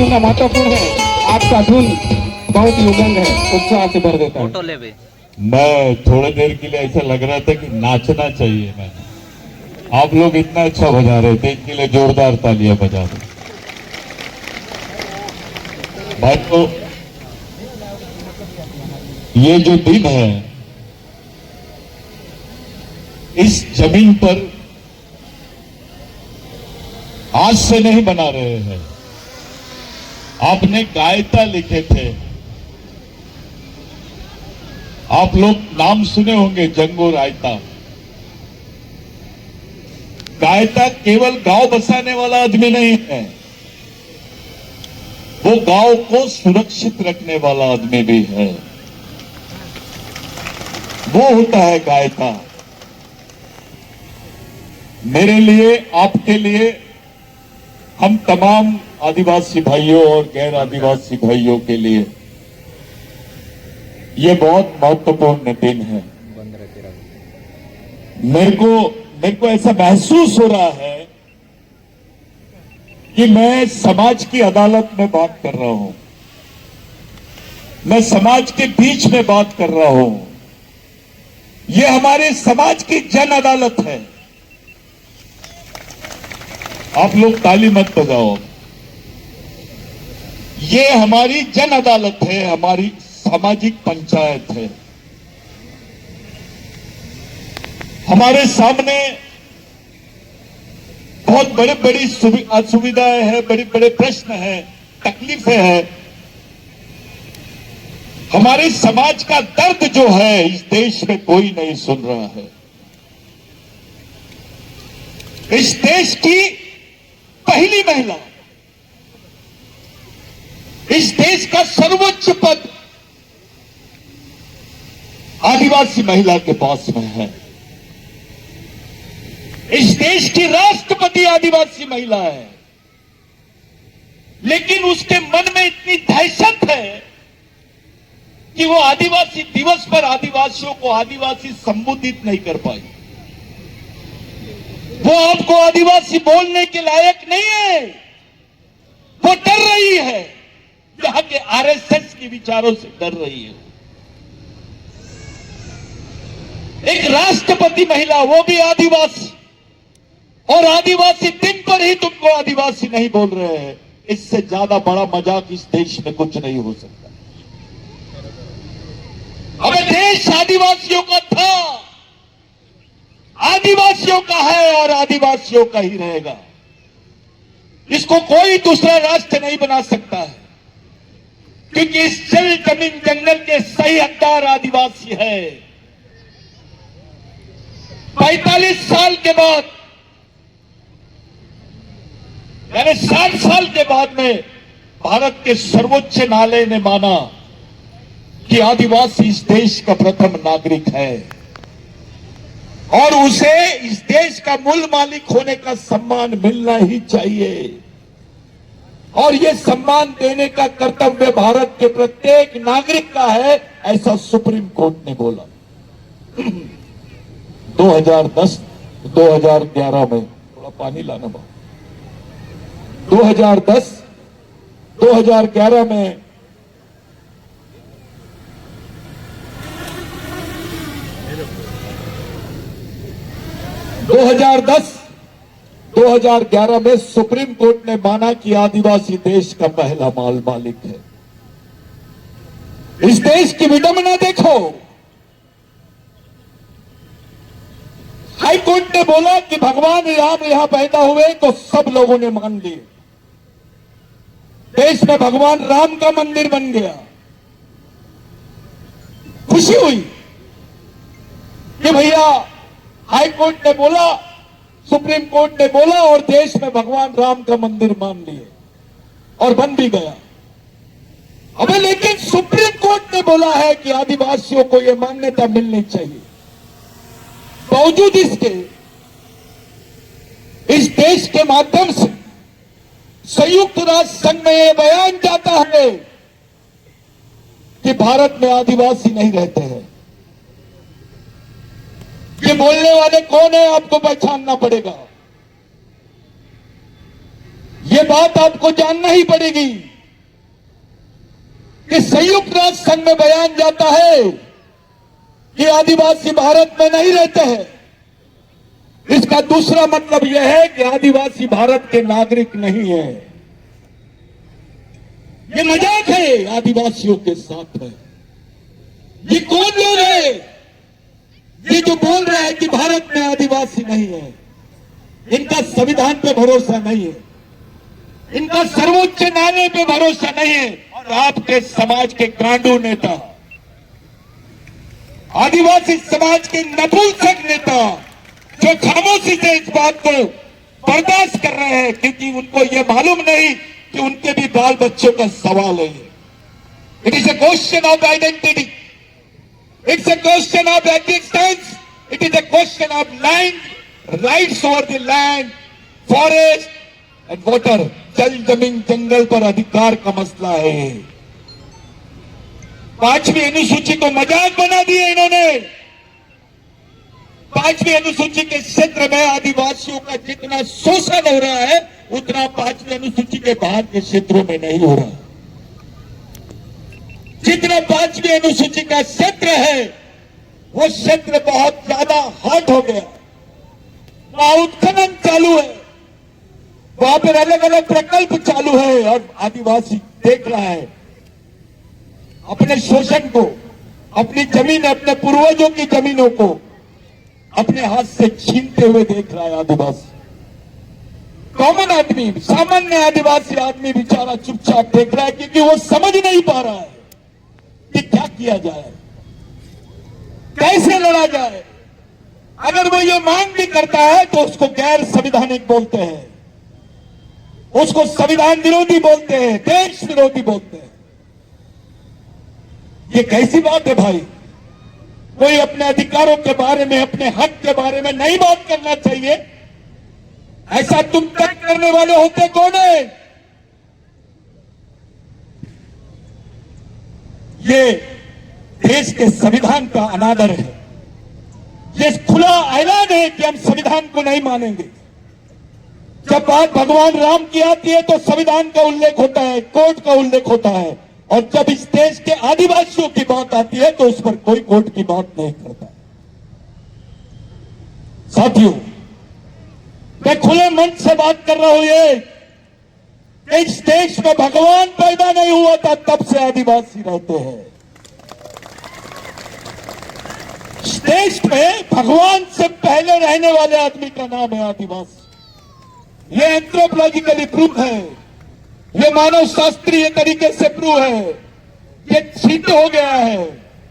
सुनना महत्वपूर्ण है। आपका धुन बहुत ही उमंग है, उत्साह से भर देता है। मैं थोड़ी देर के लिए ऐसा लग रहा था कि नाचना चाहिए। मैंने आप लोग इतना अच्छा बजा रहे थे, इनके लिए जोरदार तालियां बजा दो भाइयों। ये जो दिन है, इस जमीन पर आज से नहीं बना रहे हैं। आपने गायता लिखे थे, आप लोग नाम सुने होंगे, जंगो रायता। गायता केवल गांव बसाने वाला आदमी नहीं है, वो गांव को सुरक्षित रखने वाला आदमी भी है। वो होता है गायता। मेरे लिए, आपके लिए, हम तमाम आदिवासी भाइयों और गैर आदिवासी भाइयों के लिए ये बहुत महत्वपूर्ण दिन है। मेरे को ऐसा महसूस हो रहा है कि मैं समाज की अदालत में बात कर रहा हूं, मैं समाज के बीच में बात कर रहा हूं। ये हमारे समाज की जन अदालत है। आप लोग ताली मत बजाओ। ये हमारी जन अदालत है, हमारी सामाजिक पंचायत है। हमारे सामने बहुत बड़े बड़ी असुविधाएं हैं, बड़े बड़े प्रश्न हैं, तकलीफें हैं। हमारे समाज का दर्द जो है, इस देश में कोई नहीं सुन रहा है। इस देश की पहली महिला, इस देश का सर्वोच्च पद आदिवासी महिला के पास में है। इस देश की राष्ट्रपति आदिवासी महिला है, लेकिन उसके मन में इतनी दहशत है कि वो आदिवासी दिवस पर आदिवासियों को आदिवासी संबोधित नहीं कर पाई। वो आपको आदिवासी बोलने के लायक नहीं है। वो डर रही है, यहाँ के आरएसएस के विचारों से डर रही है। एक राष्ट्रपति महिला, वो भी आदिवासी, और आदिवासी दिन पर ही तुमको आदिवासी नहीं बोल रहे हैं। इससे ज्यादा बड़ा मजाक इस देश में कुछ नहीं हो सकता। हमें देश आदिवासियों का था, आदिवासियों का है और आदिवासियों का ही रहेगा। इसको कोई दूसरा राष्ट्र नहीं बना सकता है, क्योंकि इस जल जमीन जंगल के सही हकदार आदिवासी है। 45 साल के बाद, यानी 60 साल के बाद में भारत के सर्वोच्च न्यायालय ने माना कि आदिवासी इस देश का प्रथम नागरिक है और उसे इस देश का मूल मालिक होने का सम्मान मिलना ही चाहिए। और ये सम्मान देने का कर्तव्य भारत के प्रत्येक नागरिक का है, ऐसा सुप्रीम कोर्ट ने बोला। 2011 में, थोड़ा पानी लाना बा, 2011 में (2010) 2011 में सुप्रीम कोर्ट ने माना कि आदिवासी देश का पहला माल मालिक है। इस देश की विडंबना देखो। हाई कोर्ट ने बोला कि भगवान राम यहां पैदा हुए तो सब लोगों ने मान लिए। देश में भगवान राम का मंदिर बन गया। खुशी हुई कि भैया हाई कोर्ट ने बोला, सुप्रीम कोर्ट ने बोला और देश में भगवान राम का मंदिर मान लिए और बन भी गया। अबे लेकिन सुप्रीम कोर्ट ने बोला है कि आदिवासियों को यह मान्यता मिलनी चाहिए। बावजूद इसके इस देश के माध्यम से संयुक्त राष्ट्र संघ में यह बयान जाता है कि भारत में आदिवासी नहीं रहते हैं। ये बोलने वाले कौन है आपको पहचानना पड़ेगा। ये बात आपको जानना ही पड़ेगी। कि संयुक्त राष्ट्र संघ में बयान जाता है कि आदिवासी भारत में नहीं रहते हैं, इसका दूसरा मतलब यह है कि आदिवासी भारत के नागरिक नहीं है। ये मजाक है आदिवासियों के साथ है। ये कौन लोग हैं ये जो बोल रहे हैं कि भारत में आदिवासी नहीं है? इनका संविधान पे भरोसा नहीं है, इनका सर्वोच्च न्यायालय पे भरोसा नहीं है। और आपके समाज के गांडू नेता, आदिवासी समाज के नपुंसक नेता जो खामोशी से इस बात को बर्दाश्त कर रहे हैं क्योंकि उनको ये मालूम नहीं कि उनके भी बाल बच्चों का सवाल है। It is a question of identity, it's a question of existence, it is a question of land rights over the land, forest and water. जल जमीन जंगल पर अधिकार का मसला है। 5वीं अनुसूची को मजाक बना दिया इन्होंने। 5वीं अनुसूची के क्षेत्र में आदिवासियों का जितना शोषण हो रहा है उतना 5वीं अनुसूची के बाहर के क्षेत्रों में नहीं हो रहा। जितना 5वीं अनुसूची का क्षेत्र है वो क्षेत्र बहुत ज्यादा हॉट हो गया, वहां उत्खनन चालू है, वहां पर अलग अलग प्रकल्प चालू है और आदिवासी देख रहा है अपने शोषण को, अपनी जमीन, अपने पूर्वजों की जमीनों को अपने हाथ से छीनते हुए देख रहा है आदिवासी। कॉमन आदमी, सामान्य आदिवासी आदमी बेचारा चुपचाप देख रहा है क्योंकि वो समझ नहीं पा रहा है कि क्या किया जाए, कैसे लड़ा जाए। अगर वो ये मांग भी करता है तो उसको गैर संवैधानिक बोलते हैं, उसको संविधान विरोधी बोलते हैं, देश विरोधी बोलते हैं। ये कैसी बात है भाई? कोई अपने अधिकारों के बारे में, अपने हक के बारे में नहीं बात करना चाहिए? ऐसा तुम तय करने वाले होते कौन है? ये देश के संविधान का अनादर है। ये खुला ऐलान है कि हम संविधान को नहीं मानेंगे। जब बात भगवान राम की आती है तो संविधान का उल्लेख होता है, कोर्ट का उल्लेख होता है, और जब इस देश के आदिवासियों की बात आती है तो उस पर कोई कोर्ट की बात नहीं करता। साथियों, मैं खुले मन से बात कर रहा हूं ये इस देश में भगवान पैदा नहीं हुआ था तब से आदिवासी रहते हैं। इस देश में भगवान से पहले रहने वाले आदमी का नाम है आदिवासी। ये एंथ्रोपोलॉजिकली प्रूफ है, ये मानव शास्त्रीय तरीके से प्रूफ है, ये सिद्ध हो गया है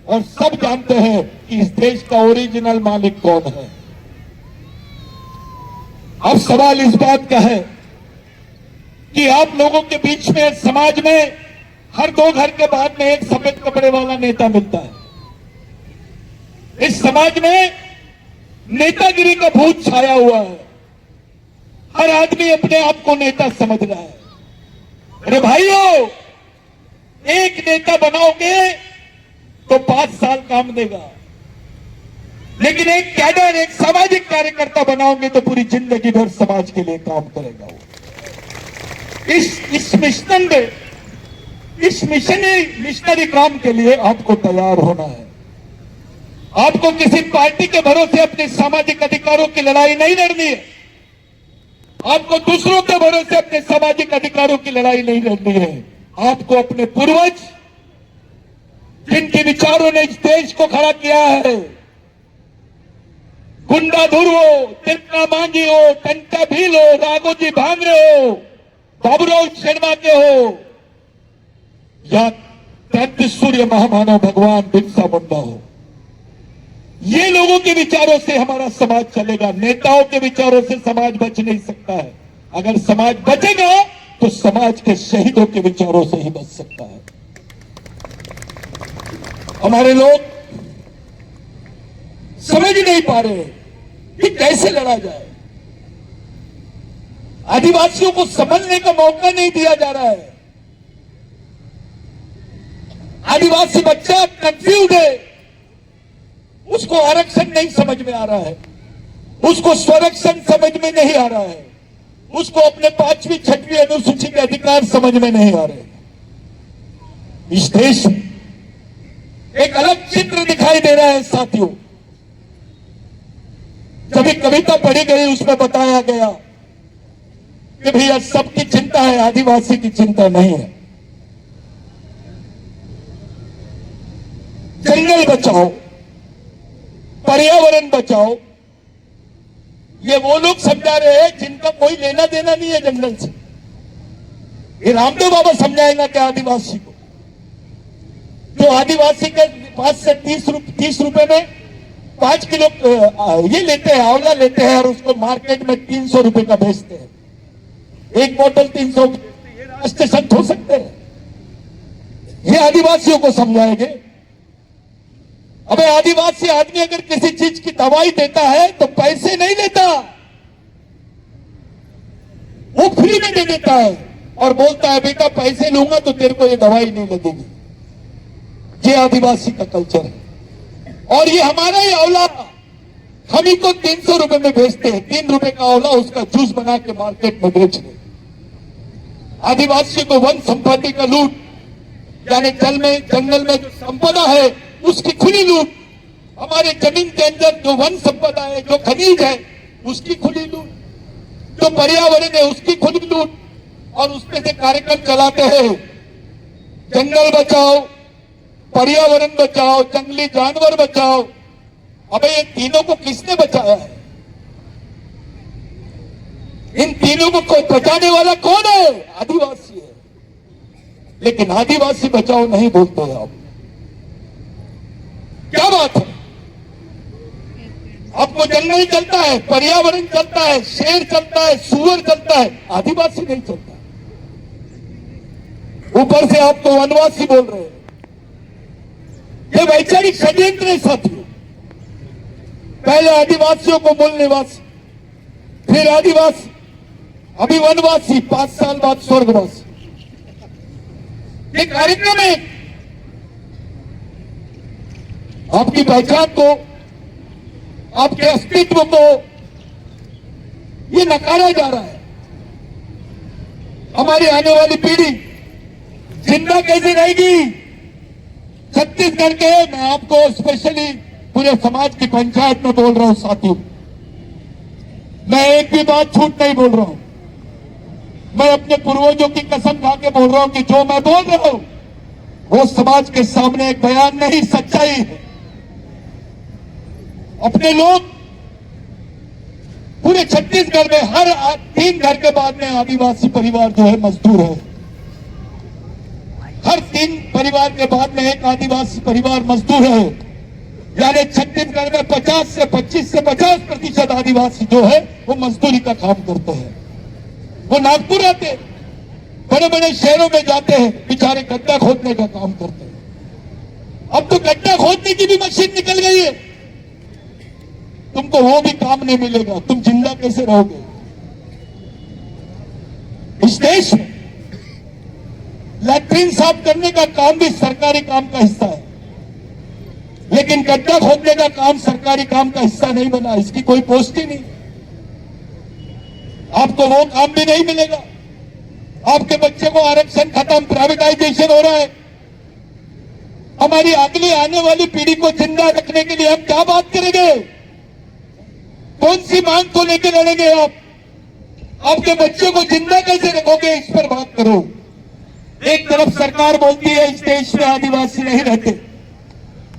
और सब जानते हैं कि इस देश का ओरिजिनल मालिक कौन है। अब सवाल इस बात का है कि आप लोगों के बीच में, समाज में हर 2 घर के बाद में एक सफेद कपड़े वाला नेता मिलता है। इस समाज में नेतागिरी का भूत छाया हुआ है। हर आदमी अपने आप को नेता समझ रहा है। अरे भाइयों, एक नेता बनाओगे तो 5 साल काम देगा, लेकिन एक कैडर, एक सामाजिक कार्यकर्ता बनाओगे तो पूरी जिंदगी भर समाज के लिए काम करेगा वो। इस मिशन में, इस मिशनरी काम के लिए आपको तैयार होना है। आपको किसी पार्टी के भरोसे अपने सामाजिक अधिकारों की लड़ाई नहीं लड़नी है। आपको दूसरों के भरोसे अपने सामाजिक अधिकारों की लड़ाई नहीं लड़नी है। आपको अपने पूर्वज, जिनके विचारों ने इस देश को खड़ा किया है, गुंडाधुर हो, तिरका मांझी हो, टंटा भील हो, राघोजी भांगरे हो, बाबूराव शर्मा के हो या क्रांति सूर्य महामानव भगवान बिरसा मुंडा हो, ये लोगों के विचारों से हमारा समाज चलेगा। नेताओं के विचारों से समाज बच नहीं सकता है। अगर समाज बचेगा तो समाज के शहीदों के विचारों से ही बच सकता है। हमारे लोग समझ नहीं पा रहे कि कैसे लड़ा जाए। आदिवासियों को समझने का मौका नहीं दिया जा रहा है। आदिवासी बच्चा कंफ्यूज है, उसको आरक्षण नहीं समझ में आ रहा है, उसको स्वरक्षण समझ में नहीं आ रहा है, उसको अपने 5वीं 6वीं अनुसूची के अधिकार समझ में नहीं आ रहे। इस देश में एक अलग चित्र दिखाई दे रहा है साथियों। जब एक कविता पढ़ी गई उसमें बताया गया कि भैया सबकी चिंता है, आदिवासी की चिंता नहीं है। जंगल बचाओ, पर्यावरण बचाओ, ये वो लोग समझा रहे हैं जिनका कोई लेना देना नहीं है जंगल से। ये रामदेव बाबा समझाएगा क्या आदिवासी को? जो आदिवासी के पास से 30 रुपए में 5 किलो ये लेते हैं, आंवला लेते हैं और उसको मार्केट में 300 रुपए का बेचते हैं। एक बोतल 300, ये राष्ट्र संत हो सकते हैं? ये आदिवासियों को समझाएंगे। अबे आदिवासी आदमी अगर किसी चीज की दवाई देता है तो पैसे नहीं लेता, वो फ्री में दे देता है और बोलता है बेटा पैसे लूंगा तो तेरे को ये दवाई नहीं लगेगी। ये आदिवासी का कल्चर है। और ये हमारा ही आंवला हम ही को 300 रुपए में बेचते हैं। 3 रुपए का आंवला उसका जूस बना के मार्केट में बेच रहे। आदिवासी को वन संपत्ति का लूट, यानी जंगल में जो संपदा है उसकी खुली लूट, हमारे जमीन के अंदर जो वन संपदा है, जो खनिज है उसकी खुली लूट, जो पर्यावरण है उसकी खुली लूट, और उसमें से कार्यक्रम चलाते हैं जंगल बचाओ, पर्यावरण बचाओ, जंगली जानवर बचाओ। अबे ये तीनों को किसने बचाया है? इन तीनों को बचाने वाला कौन है? आदिवासी है। लेकिन आदिवासी बचाओ नहीं बोलते हैं आप। क्या बात है? आपको जंगल चलता है, पर्यावरण चलता है, शेर चलता है, सुअर चलता है, आदिवासी नहीं चलता। ऊपर से आप तो वनवासी बोल रहे हैं। ये वैचारिक षड्यंत्र है साथियों। पहले आदिवासियों को मूल निवासी, फिर आदिवासी, अभी वनवासी, 5 साल बाद स्वर्गवासी। ये कार्यक्रम है। आपकी पहचान को, आपके अस्तित्व को ये नकारा जा रहा है। हमारी आने वाली पीढ़ी जिंदा कैसे रहेगी? छत्तीसगढ़ के, मैं आपको स्पेशली पूरे समाज की पंचायत में बोल रहा हूं साथियों, मैं एक भी बात झूठ नहीं बोल रहा हूं। मैं अपने पूर्वजों की कसम खा के बोल रहा हूं कि जो मैं बोल रहा हूं वो समाज के सामने एक बयान नहीं, सच्चाई है। अपने लोग पूरे छत्तीसगढ़ में हर 3 घर के बाद में आदिवासी परिवार जो है मजदूर है। हर 3 परिवार के बाद में एक आदिवासी परिवार मजदूर है। यानी छत्तीसगढ़ में 25 से 50% आदिवासी जो है वो मजदूरी का काम करते हैं। वो नागपुर आते, बड़े बड़े शहरों में जाते हैं, बेचारे गड्ढा खोदने का काम करते हैं। अब तो गड्ढा खोदने की भी मशीन निकल गई है। तुमको वो भी काम नहीं मिलेगा, तुम जिंदा कैसे रहोगे? इस देश में लैट्रिन साफ करने का काम भी सरकारी काम का हिस्सा है, लेकिन गड्ढा खोदने का काम सरकारी काम का हिस्सा नहीं बना। इसकी कोई पोस्ट ही नहीं। आपको वो काम भी नहीं मिलेगा। आपके बच्चे को आरक्षण खत्म, प्राइवेटाइजेशन हो रहा है। हमारी अगली आने वाली पीढ़ी को जिंदा रखने के लिए हम क्या बात करेंगे? कौन सी मांग को लेकर लड़ेंगे आप? आपके बच्चों को जिंदा कैसे रखोगे? इस पर बात करो। एक तरफ सरकार बोलती है इस देश में आदिवासी नहीं रहते,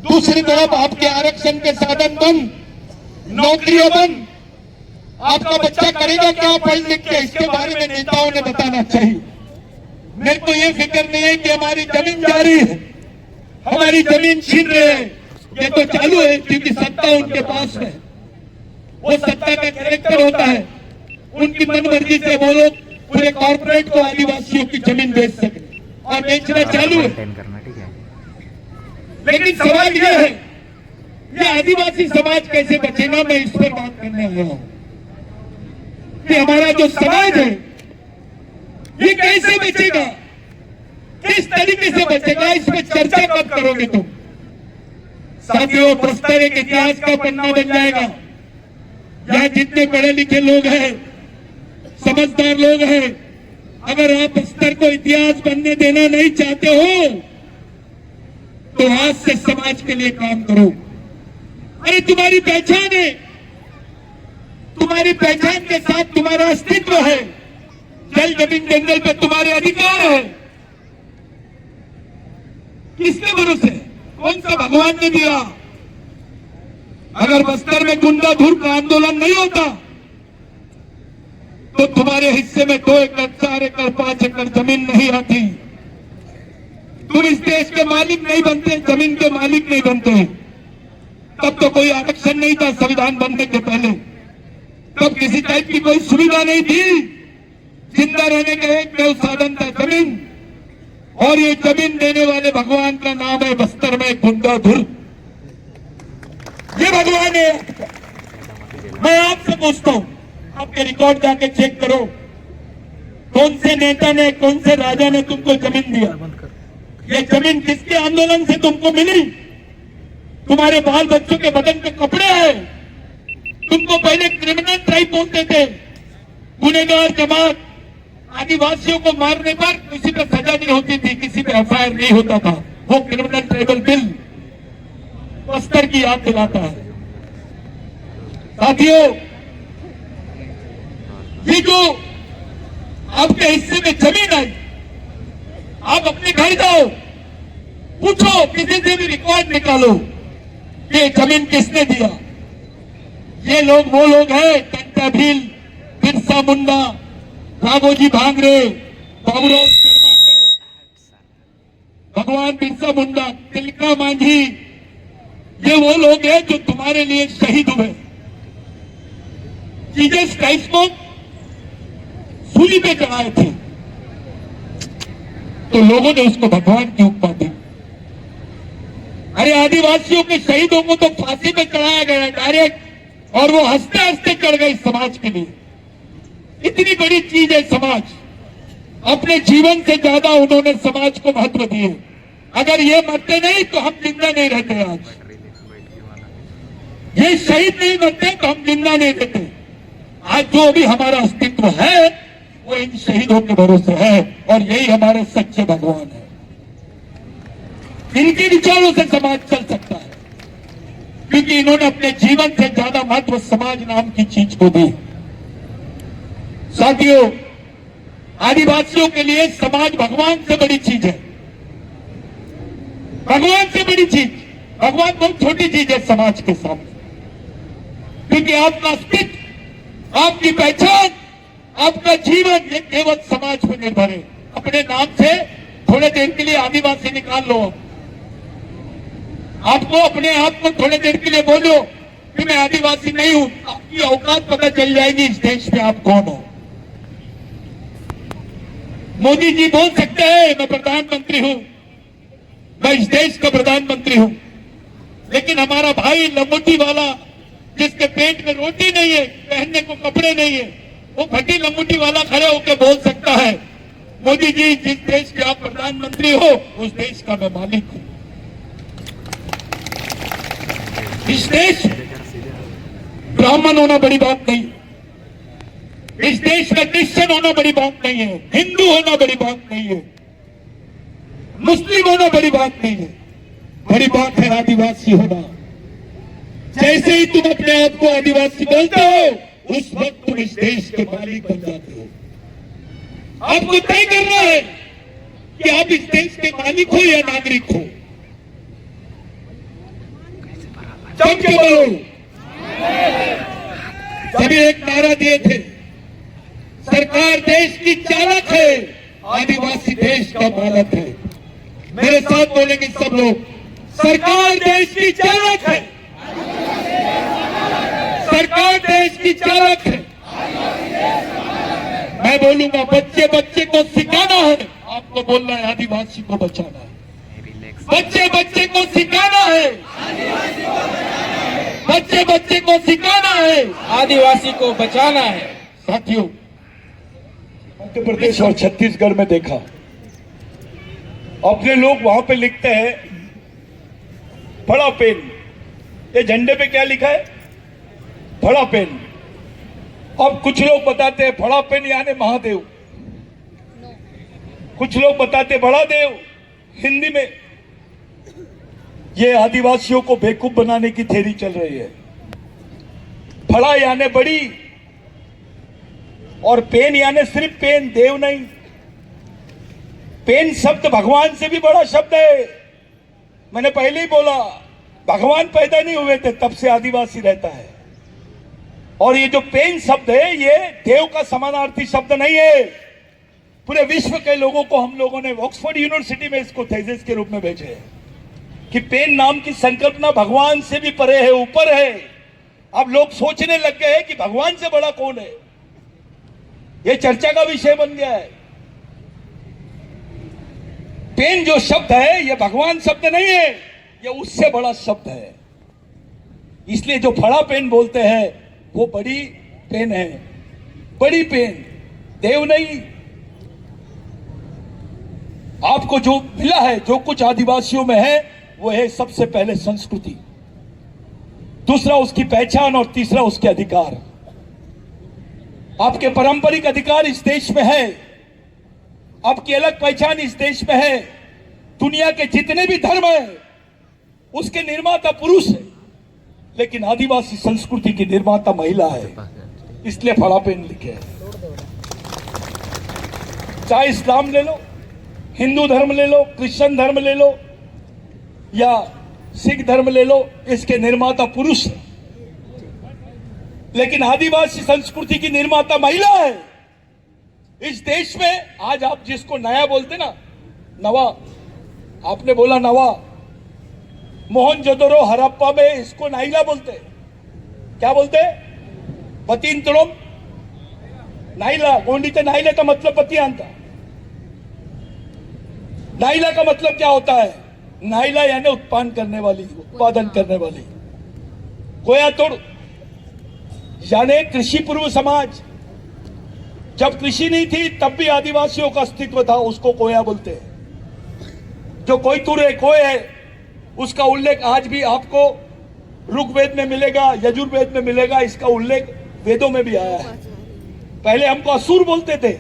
दूसरी तरफ आपके आरक्षण के साधन बंद, नौकरियां बंद। आपका बच्चा करेगा क्या पढ़ लिख के? इसके बारे में नेताओं ने बताना चाहिए। मेरे को ये फिक्र नहीं है कि हमारी जमीन जा रही है, हमारी जमीन छीन रहे हैं। ये तो चालू है क्योंकि सत्ता उनके पास है। वो सत्ता का कैरेक्टर होता है, उनकी मनमर्जी से वो लोग पूरे कॉर्पोरेट को आदिवासियों की जमीन बेच सके और बेचना चालू है। लेकिन सवाल यह है, ये आदिवासी समाज कैसे बचेगा? मैं इस पर बात करने आया हूं कि हमारा जो समाज है ये कैसे बचेगा, किस तरीके से बचेगा, इस पर चर्चा कब करोगे तुम? साथियों, प्रस्ताव एक इतिहास का पन्ना बन जाएगा। यहाँ जितने पढ़े लिखे लोग हैं, समझदार लोग हैं, अगर आप स्तर को इतिहास बनने देना नहीं चाहते हो तो आज से समाज के लिए काम करो। अरे तुम्हारी पहचान है, तुम्हारी पहचान के साथ तुम्हारा अस्तित्व है, जल जमीन जंगल पे तुम्हारे अधिकार है। किसके भरोसे? कौन सा भगवान ने दिया? अगर बस्तर में गुंडा धुर का आंदोलन नहीं होता तो तुम्हारे हिस्से में 2 एकड़ 4 एकड़ 5 एकड़ जमीन नहीं आती। तुम इस देश के मालिक नहीं बनते, जमीन के मालिक नहीं बनते। तब तो कोई आरक्षण नहीं था संविधान बनने के पहले, तब किसी टाइप की कोई सुविधा नहीं थी। जिंदा रहने का एकमेव साधन था जमीन, और ये जमीन देने वाले भगवान का नाम है बस्तर में गुंडा धुर। ये भगवान है। मैं आपसे पूछता हूं, आपके रिकॉर्ड जाके चेक करो, कौन से नेता ने, कौन से राजा ने तुमको जमीन दिया? ये जमीन किसके आंदोलन से तुमको मिली? तुम्हारे बाल बच्चों के बदन पे कपड़े हैं। तुमको पहले क्रिमिनल ट्राइब बोलते थे, गुनहगार जमात। आदिवासियों को मारने पर किसी पे सजा नहीं होती थी, किसी पे एफआईआर नहीं होता था। वो क्रिमिनल ट्राइबल बिल बस्तर की याद दिलाता है। साथियों, ये जो आपके हिस्से में जमीन आई, आप अपने घर जाओ, पूछो, किसी से भी रिकॉर्ड निकालो, ये जमीन किसने दिया? ये लोग वो लोग हैं, टंटा भील, बिरसा मुंडा, राघोजी भांगरे, बाबूराव शर्मा के, भगवान बिरसा मुंडा, तिलका मांझी, ये वो लोग हैं जो तुम्हारे लिए शहीद हुए। जीसस क्राइस्ट को सूली पे चढ़ाए थे तो लोगों ने उसको भगवान की उपमा दी। अरे आदिवासियों के शहीदों को तो फांसी पे चढ़ाया गया डायरेक्ट, और वो हंसते हंसते चढ़ गए समाज के लिए। इतनी बड़ी चीज है समाज। अपने जीवन से ज्यादा उन्होंने समाज को महत्व दिए। अगर ये मरते नहीं तो हम जिंदा नहीं रहते। आज ये शहीद नहीं मरते तो हम जिंदा नहीं रहते। आज जो भी हमारा अस्तित्व है वो इन शहीदों के भरोसे है, और यही हमारे सच्चे भगवान है। इनके विचारों से समाज चल सकता है, क्योंकि इन्होंने अपने जीवन से ज्यादा महत्व समाज नाम की चीज को दी। साथियों, आदिवासियों के लिए समाज भगवान से बड़ी चीज है। भगवान से बड़ी चीज, भगवान बहुत छोटी चीज है समाज के सामने। क्योंकि आपका अस्तित्व, आपकी पहचान, आपका जीवन ये केवल समाज पर निर्भर है। अपने नाम से थोड़े देर के लिए आदिवासी निकाल लो। आपको अपने आप को थोड़े देर के लिए बोलो कि मैं आदिवासी नहीं हूं, आपकी औकात पता चल जाएगी इस देश में आप कौन हो। मोदी जी बोल सकते हैं मैं प्रधानमंत्री हूं, मैं इस देश का प्रधानमंत्री हूं, लेकिन हमारा भाई लंगोटी वाला जिसके पेट में रोटी नहीं है, पहनने को कपड़े नहीं है, वो फटी लंगोटी वाला खड़े होकर बोल सकता है मोदी जी जिस देश के आप प्रधानमंत्री हो उस देश का मैं मालिक हूं। इस देश ब्राह्मण होना बड़ी बात नहीं, इस देश का क्रिश्चियन होना बड़ी बात नहीं है, हिंदू होना बड़ी बात नहीं है, मुस्लिम होना बड़ी बात नहीं है। बड़ी बात है आदिवासी होना। जैसे ही तुम अपने आप को आदिवासी बोलते हो उस वक्त तुम इस देश के मालिक बन जाते हो। आपको तय करना है कि आप इस देश के मालिक हो या नागरिक हो। जम के बोलो। सभी एक नारा दिए थे, सरकार देश की चालक है, आदिवासी देश का मालक है। मेरे साथ बोलेंगे सब लोग, सरकार देश की चालक है, सरकार देश की चालक है। मैं बोलूंगा बच्चे बच्चे को सिखाना है, आपको बोलना है आदिवासी को बचाना है। बच्चे बच्चे को सिखाना है, बच्चे बच्चे को सिखाना है, आदिवासी को बचाना है। साथियों, मध्य प्रदेश और छत्तीसगढ़ में देखा, अपने लोग वहां पे लिखते हैं बड़ा पेन। ये झंडे पे क्या लिखा है? बड़ा पेन। अब कुछ लोग बताते हैं बड़ा पेन यानी महादेव, कुछ लोग बताते बड़ा देव हिंदी में, ये आदिवासियों को बेवकूफ बनाने की थ्योरी चल रही है। फड़ा यानी बड़ी और पेन यानी सिर्फ पेन, देव नहीं। पेन शब्द भगवान से भी बड़ा शब्द है। मैंने पहले ही बोला, भगवान पैदा नहीं हुए थे तब से आदिवासी रहता है। और ये जो पेन शब्द है ये देव का समानार्थी शब्द नहीं है। पूरे विश्व के लोगों को हम लोगों ने ऑक्सफोर्ड यूनिवर्सिटी में इसको थीसिस के रूप में भेजे है कि पेन नाम की संकल्पना भगवान से भी परे है, ऊपर है। अब लोग सोचने लग गए हैं कि भगवान से बड़ा कौन है। यह चर्चा का विषय बन गया है। पेन जो शब्द है यह भगवान शब्द नहीं है, यह उससे बड़ा शब्द है। इसलिए जो फड़ा पेन बोलते हैं वो बड़ी पेन है, बड़ी पेन, देव नहीं। आपको जो मिला है, जो कुछ आदिवासियों में है, वो है सबसे पहले संस्कृति, दूसरा उसकी पहचान और तीसरा उसके अधिकार। आपके पारंपरिक अधिकार इस देश में है, आपकी अलग पहचान इस देश में है। दुनिया के जितने भी धर्म है उसके निर्माता पुरुष है, लेकिन आदिवासी संस्कृति की निर्माता महिला है। इसलिए फड़ा पेन लिखे है। चाहे इस्लाम ले लो, हिंदू धर्म ले लो, क्रिश्चियन धर्म ले लो या सिख धर्म ले लो, इसके निर्माता पुरुष है, लेकिन आदिवासी संस्कृति की निर्माता महिला है। इस देश में आज आप जिसको नया बोलते ना, नवा, आपने बोला नवा, मोहनजोदड़ो हड़प्पा में इसको नाइला बोलते। क्या बोलते? पतिंतड़ों नाइला, गोंडीते नाइले का मतलब पतियांता। नाइला का मतलब क्या होता है? नाइला यानी उत्पादन करने वाली, उत्पादन करने वाली। कोयातुड़ यानी कृषि पूर्व समाज। जब कृषि नहीं थी तब भी आदिवासियों का अस्तित्व था, उसको कोया बोलते हैं। जो कोई तुर है, कोय है, उसका उल्लेख आज भी आपको ऋग्वेद में मिलेगा, यजुर्वेद में मिलेगा। इसका उल्लेख वेदों में भी आया है। पहले हमको असुर बोलते थे।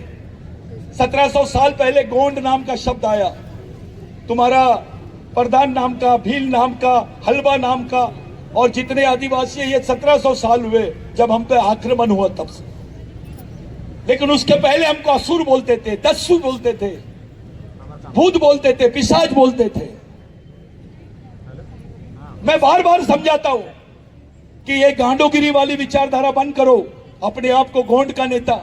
1700 साल पहले गोंड नाम का शब्द आया। तुम्हारा प्रधान नाम का, भील नाम का, हलवा नाम का, और जितने आदिवासी ये 1700 साल हुए जब हम पे आक्रमण हुआ तब से। लेकिन उसके पहले हमको असुर बोलते थे, दस्यु बोलते थे, भूत बोलते थे, पिशाच बोलते थे। मैं बार बार समझाता हूं कि ये गांडोगिरी वाली विचारधारा बंद करो। अपने आप को गोंड का नेता,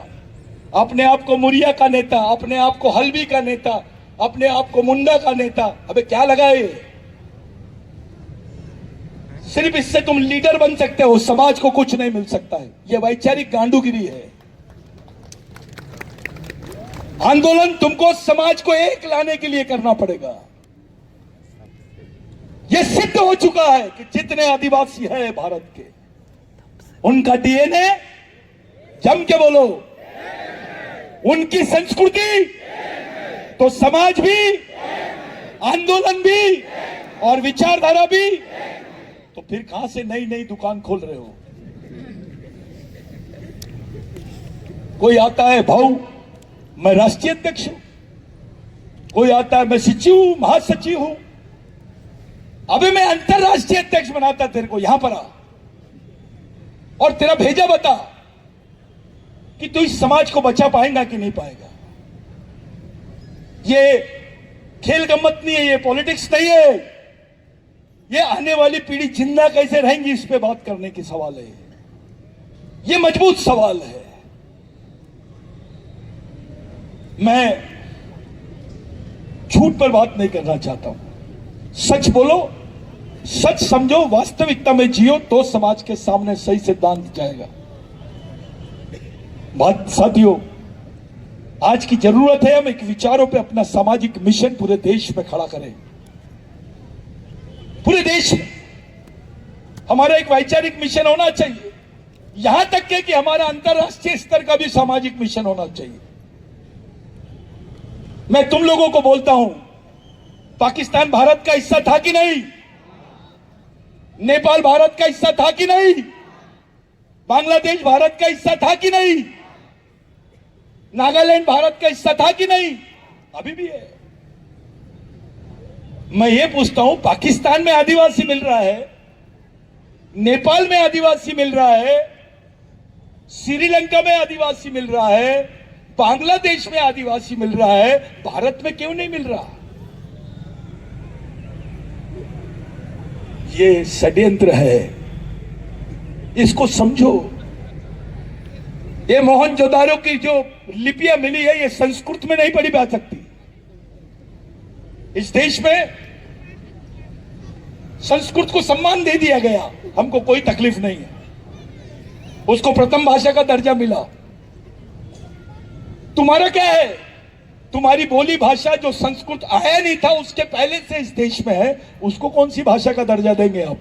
अपने आप को मुरिया का नेता, अपने आप को हल्बी का नेता, अपने आप को मुंडा का नेता। अबे क्या लगा है? सिर्फ इससे तुम लीडर बन सकते हो, समाज को कुछ नहीं मिल सकता है। यह वैचारिक गांडूगिरी है। आंदोलन तुमको समाज को एक लाने के लिए करना पड़ेगा। यह सिद्ध हो चुका है कि जितने आदिवासी हैं भारत के, उनका डीएनए, जम के बोलो, उनकी संस्कृति, तो समाज भी, आंदोलन भी और विचारधारा भी। तो फिर कहां से नई नई दुकान खोल रहे हो? कोई आता है भाऊ मैं राष्ट्रीय अध्यक्ष हूं, कोई आता है मैं सचिव हूं, महासचिव हूं। अबे मैं अंतरराष्ट्रीय अध्यक्ष बनाता तेरे को, यहां पर आ और तेरा भेजा बता कि तू इस समाज को बचा पाएगा कि नहीं पाएगा। ये खेल गम्मत नहीं है, ये पॉलिटिक्स नहीं है। ये आने वाली पीढ़ी जिंदा कैसे रहेंगी इस पे बात करने की सवाल है। ये मजबूत सवाल है। मैं झूठ पर बात नहीं करना चाहता हूं। सच बोलो, सच समझो, वास्तविकता में जियो, तो समाज के सामने सही सिद्धांत जाएगा। बात साथियों, आज की जरूरत है हम एक विचारों पे अपना सामाजिक मिशन पूरे देश में खड़ा करें। पूरे देश में हमारा एक वैचारिक मिशन होना चाहिए। यहां तक के कि हमारा अंतरराष्ट्रीय स्तर का भी सामाजिक मिशन होना चाहिए। मैं तुम लोगों को बोलता हूं, पाकिस्तान भारत का हिस्सा था कि नहीं? नेपाल भारत का हिस्सा था कि नहीं? बांग्लादेश भारत का हिस्सा था कि नहीं? नागालैंड भारत का हिस्सा था कि नहीं? अभी भी है। मैं ये पूछता हूं, पाकिस्तान में आदिवासी मिल रहा है, नेपाल में आदिवासी मिल रहा है, श्रीलंका में आदिवासी मिल रहा है, बांग्लादेश में आदिवासी मिल रहा है, भारत में क्यों नहीं मिल रहा? ये षड्यंत्र है, इसको समझो। ये मोहनजोदारो की जो लिपियां मिली है, ये संस्कृत में नहीं पढ़ी जा सकती। इस देश में संस्कृत को सम्मान दे दिया गया, हमको कोई तकलीफ नहीं है, उसको प्रथम भाषा का दर्जा मिला। तुम्हारा क्या है? तुम्हारी बोली भाषा जो संस्कृत आया नहीं था उसके पहले से इस देश में है, उसको कौन सी भाषा का दर्जा देंगे आप?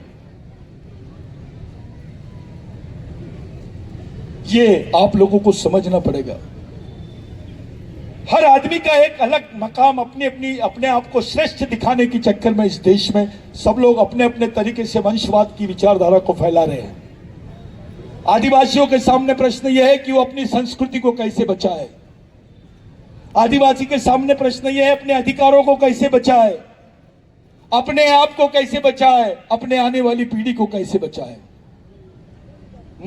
ये आप लोगों को समझना पड़ेगा। हर आदमी का एक अलग मकाम, अपने आप को श्रेष्ठ दिखाने के चक्कर में इस देश में सब लोग अपने अपने तरीके से वंशवाद की विचारधारा को फैला रहे हैं। आदिवासियों के सामने प्रश्न यह है कि वो अपनी संस्कृति को कैसे बचाए। आदिवासी के सामने प्रश्न यह है अपने अधिकारों को कैसे बचाए, अपने आप को कैसे बचाए, अपने आने वाली पीढ़ी को कैसे बचाए।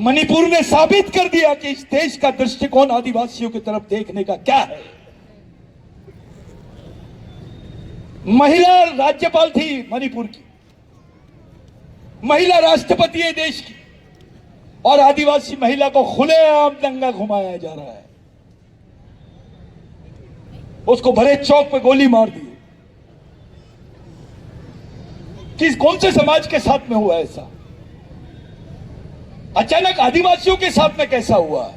मणिपुर ने साबित कर दिया कि इस देश का दृष्टिकोण आदिवासियों की तरफ देखने का क्या है। महिला राज्यपाल थी मणिपुर की, महिला राष्ट्रपति है देश की, और आदिवासी महिला को खुलेआम दंगा घुमाया जा रहा है। उसको भरे चौक पे गोली मार दी। किस कौन से समाज के साथ में हुआ ऐसा? अचानक आदिवासियों के साथ में कैसा हुआ?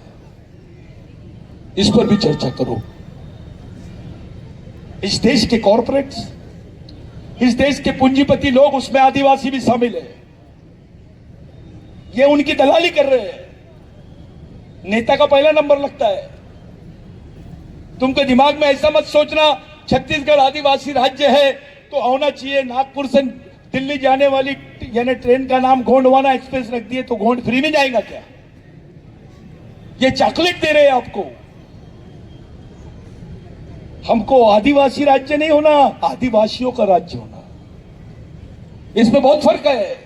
इस पर भी चर्चा करो। इस देश के कॉरपोरेट्स, इस देश के पूंजीपति लोग, उसमें आदिवासी भी शामिल है, ये उनकी दलाली कर रहे हैं। नेता का पहला नंबर लगता है। तुमके दिमाग में ऐसा मत सोचना छत्तीसगढ़ आदिवासी राज्य है तो होना चाहिए। नागपुर से दिल्ली जाने वाली यानी ट्रेन का नाम गोंडवाना एक्सप्रेस रख दिए तो गोंड फ्री में जाएगा क्या? ये चॉकलेट दे रहे हैं आपको। हमको आदिवासी राज्य नहीं होना, आदिवासियों का राज्य होना, इसमें बहुत फर्क है।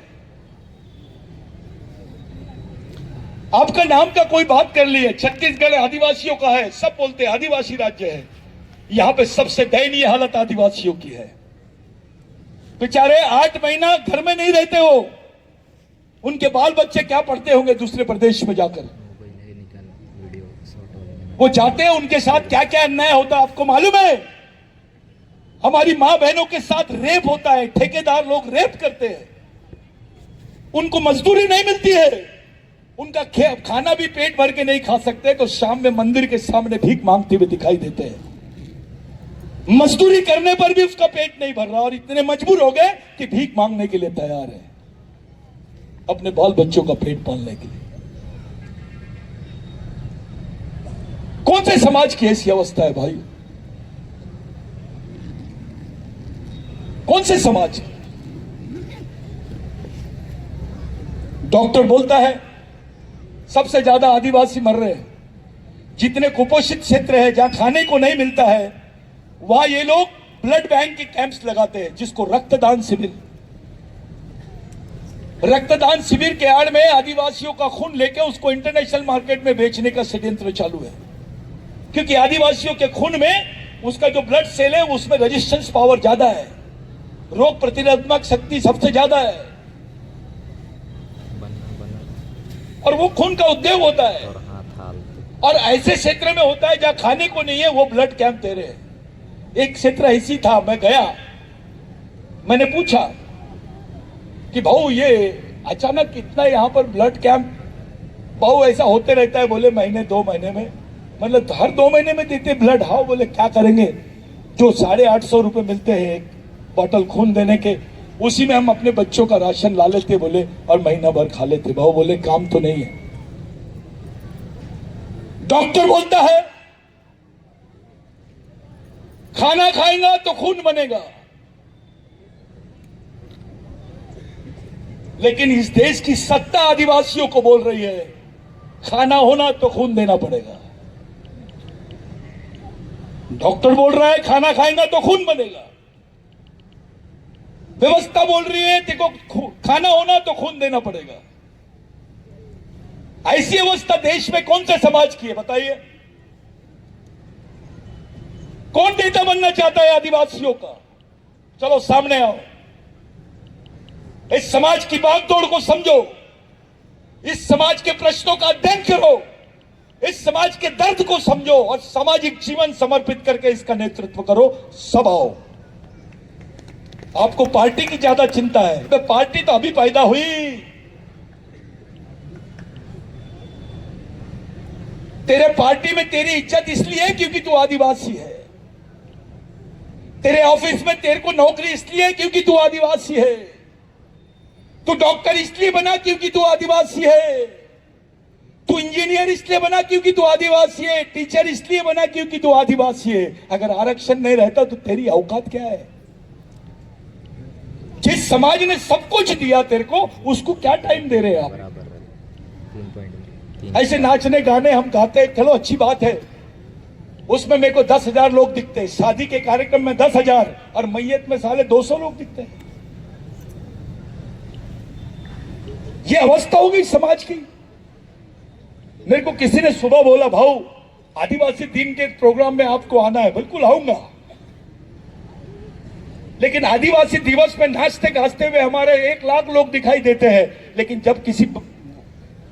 आपका नाम का कोई बात कर लिए, छत्तीसगढ़ आदिवासियों का है, सब बोलते हैं आदिवासी राज्य है। यहां पे सबसे दयनीय हालत आदिवासियों की है। बेचारे 8 महीना घर में नहीं रहते हो, उनके बाल बच्चे क्या पढ़ते होंगे दूसरे प्रदेश में जाकर। वो जाते हैं, उनके साथ क्या क्या अन्याय होता है आपको मालूम है? हमारी मां बहनों के साथ रेप होता है, ठेकेदार लोग रेप करते हैं, उनको मजदूरी नहीं मिलती है, उनका खाना भी पेट भर के नहीं खा सकते तो शाम में मंदिर के सामने भीख मांगते हुए दिखाई देते हैं। मजदूरी करने पर भी उसका पेट नहीं भर रहा और इतने मजबूर हो गए कि भीख मांगने के लिए तैयार है अपने बाल बच्चों का पेट पालने के लिए। कौन से समाज की ऐसी अवस्था है भाई? कौन से समाज? डॉक्टर बोलता है सबसे ज्यादा आदिवासी मर रहे हैं। जितने कुपोषित क्षेत्र है जहां खाने को नहीं मिलता है वहां ये लोग ब्लड बैंक के कैंप्स लगाते हैं, जिसको रक्तदान शिविर। रक्तदान शिविर के आड़ में आदिवासियों का खून लेके उसको इंटरनेशनल मार्केट में बेचने का षड्यंत्र चालू है, क्योंकि आदिवासियों के खून में उसका जो ब्लड सेल है उसमें रेजिस्टेंस पावर ज्यादा है, रोग प्रतिरोधक शक्ति सबसे ज्यादा है, और वो खून का उद्योग होता है। और ऐसे क्षेत्र में होता है जहां खाने को नहीं है वो ब्लड कैंप दे रहे हैं। एक क्षेत्र ऐसी था, मैं गया, मैंने पूछा कि भाऊ ये अचानक इतना यहाँ पर ब्लड कैंप भाऊ ऐसा होते रहता है? बोले महीने 2 महीने में, मतलब हर 2 महीने में देते ब्लड। हाँ, बोले क्या करेंगे, जो 850 रुपए मिलते हैं एक बॉटल खून देने के, उसी में हम अपने बच्चों का राशन ला लेते बोले और महीना भर खा लेते। भाऊ बोले काम तो नहीं है। डॉक्टर बोलता है खाना खाएगा तो खून बनेगा, लेकिन इस देश की सत्ता आदिवासियों को बोल रही है खाना होना तो खून देना पड़ेगा। डॉक्टर बोल रहा है खाना खाएगा तो खून बनेगा। व्यवस्था बोल रही है तेको खाना होना तो खून देना पड़ेगा। ऐसी अवस्था देश में कौन से समाज की है बताइए? कौन नेता बनना चाहता है आदिवासियों का? चलो सामने आओ, इस समाज की भागदौड़ को समझो, इस समाज के प्रश्नों का अध्ययन करो, इस समाज के दर्द को समझो और सामाजिक जीवन समर्पित करके इसका नेतृत्व करो। सब आओ। आपको पार्टी की ज्यादा चिंता है, तो पार्टी तो अभी पैदा हुई। तेरे पार्टी में तेरी इज्जत इसलिए है क्योंकि तू आदिवासी है। तेरे ऑफिस में तेरे को नौकरी इसलिए है क्योंकि तू आदिवासी है। तू डॉक्टर इसलिए बना क्योंकि तू आदिवासी है। तू इंजीनियर इसलिए बना क्योंकि तू आदिवासी है। टीचर इसलिए बना क्योंकि तू आदिवासी है। अगर आरक्षण नहीं रहता तो तेरी औकात क्या है? जिस समाज ने सब कुछ दिया तेरे को, उसको क्या टाइम दे रहे हैं आप? ऐसे नाचने गाने हम गाते हैं, चलो अच्छी बात है, उसमें मेरे को 10,000 लोग दिखते हैं। शादी के कार्यक्रम में 10,000 और मैयत में साले 200 लोग दिखते हैं। ये अवस्था होगी समाज की। मेरे को किसी ने सुबह बोला, भाऊ आदिवासी दिन के प्रोग्राम में आपको आना है। बिल्कुल आऊंगा, लेकिन आदिवासी दिवस में नाचते गाजते हुए हमारे 1 लाख लोग दिखाई देते हैं, लेकिन जब किसी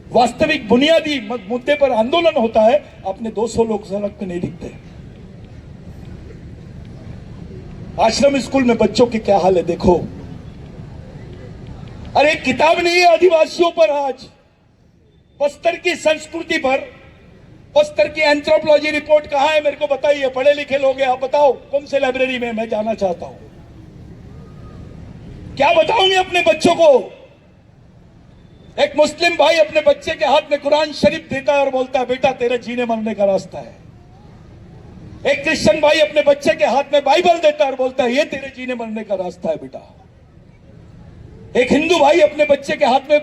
वास्तविक बुनियादी मुद्दे पर आंदोलन होता है, अपने 200 लोग सड़क पे नहीं दिखते। आश्रम स्कूल में बच्चों की क्या हाल है देखो। अरे किताब नहीं है आदिवासियों पर आज, बस्तर की संस्कृति पर। बस्तर की एंथ्रोपोलॉजी रिपोर्ट कहां है? मेरे को बताइए, पढ़े लिखे लोग हैं, आप बताओ कौन से लाइब्रेरी में? मैं जाना चाहता हूं। क्या बताऊंगे अपने बच्चों को? एक मुस्लिम भाई अपने बच्चे के हाथ में कुरान शरीफ देता है और बोलता है बेटा तेरे जीने मरने का रास्ता है। एक क्रिश्चियन भाई अपने बच्चे के हाथ में बाइबल देता है और बोलता है ये तेरे जीने मरने का रास्ता है बेटा। एक हिंदू भाई अपने बच्चे के हाथ में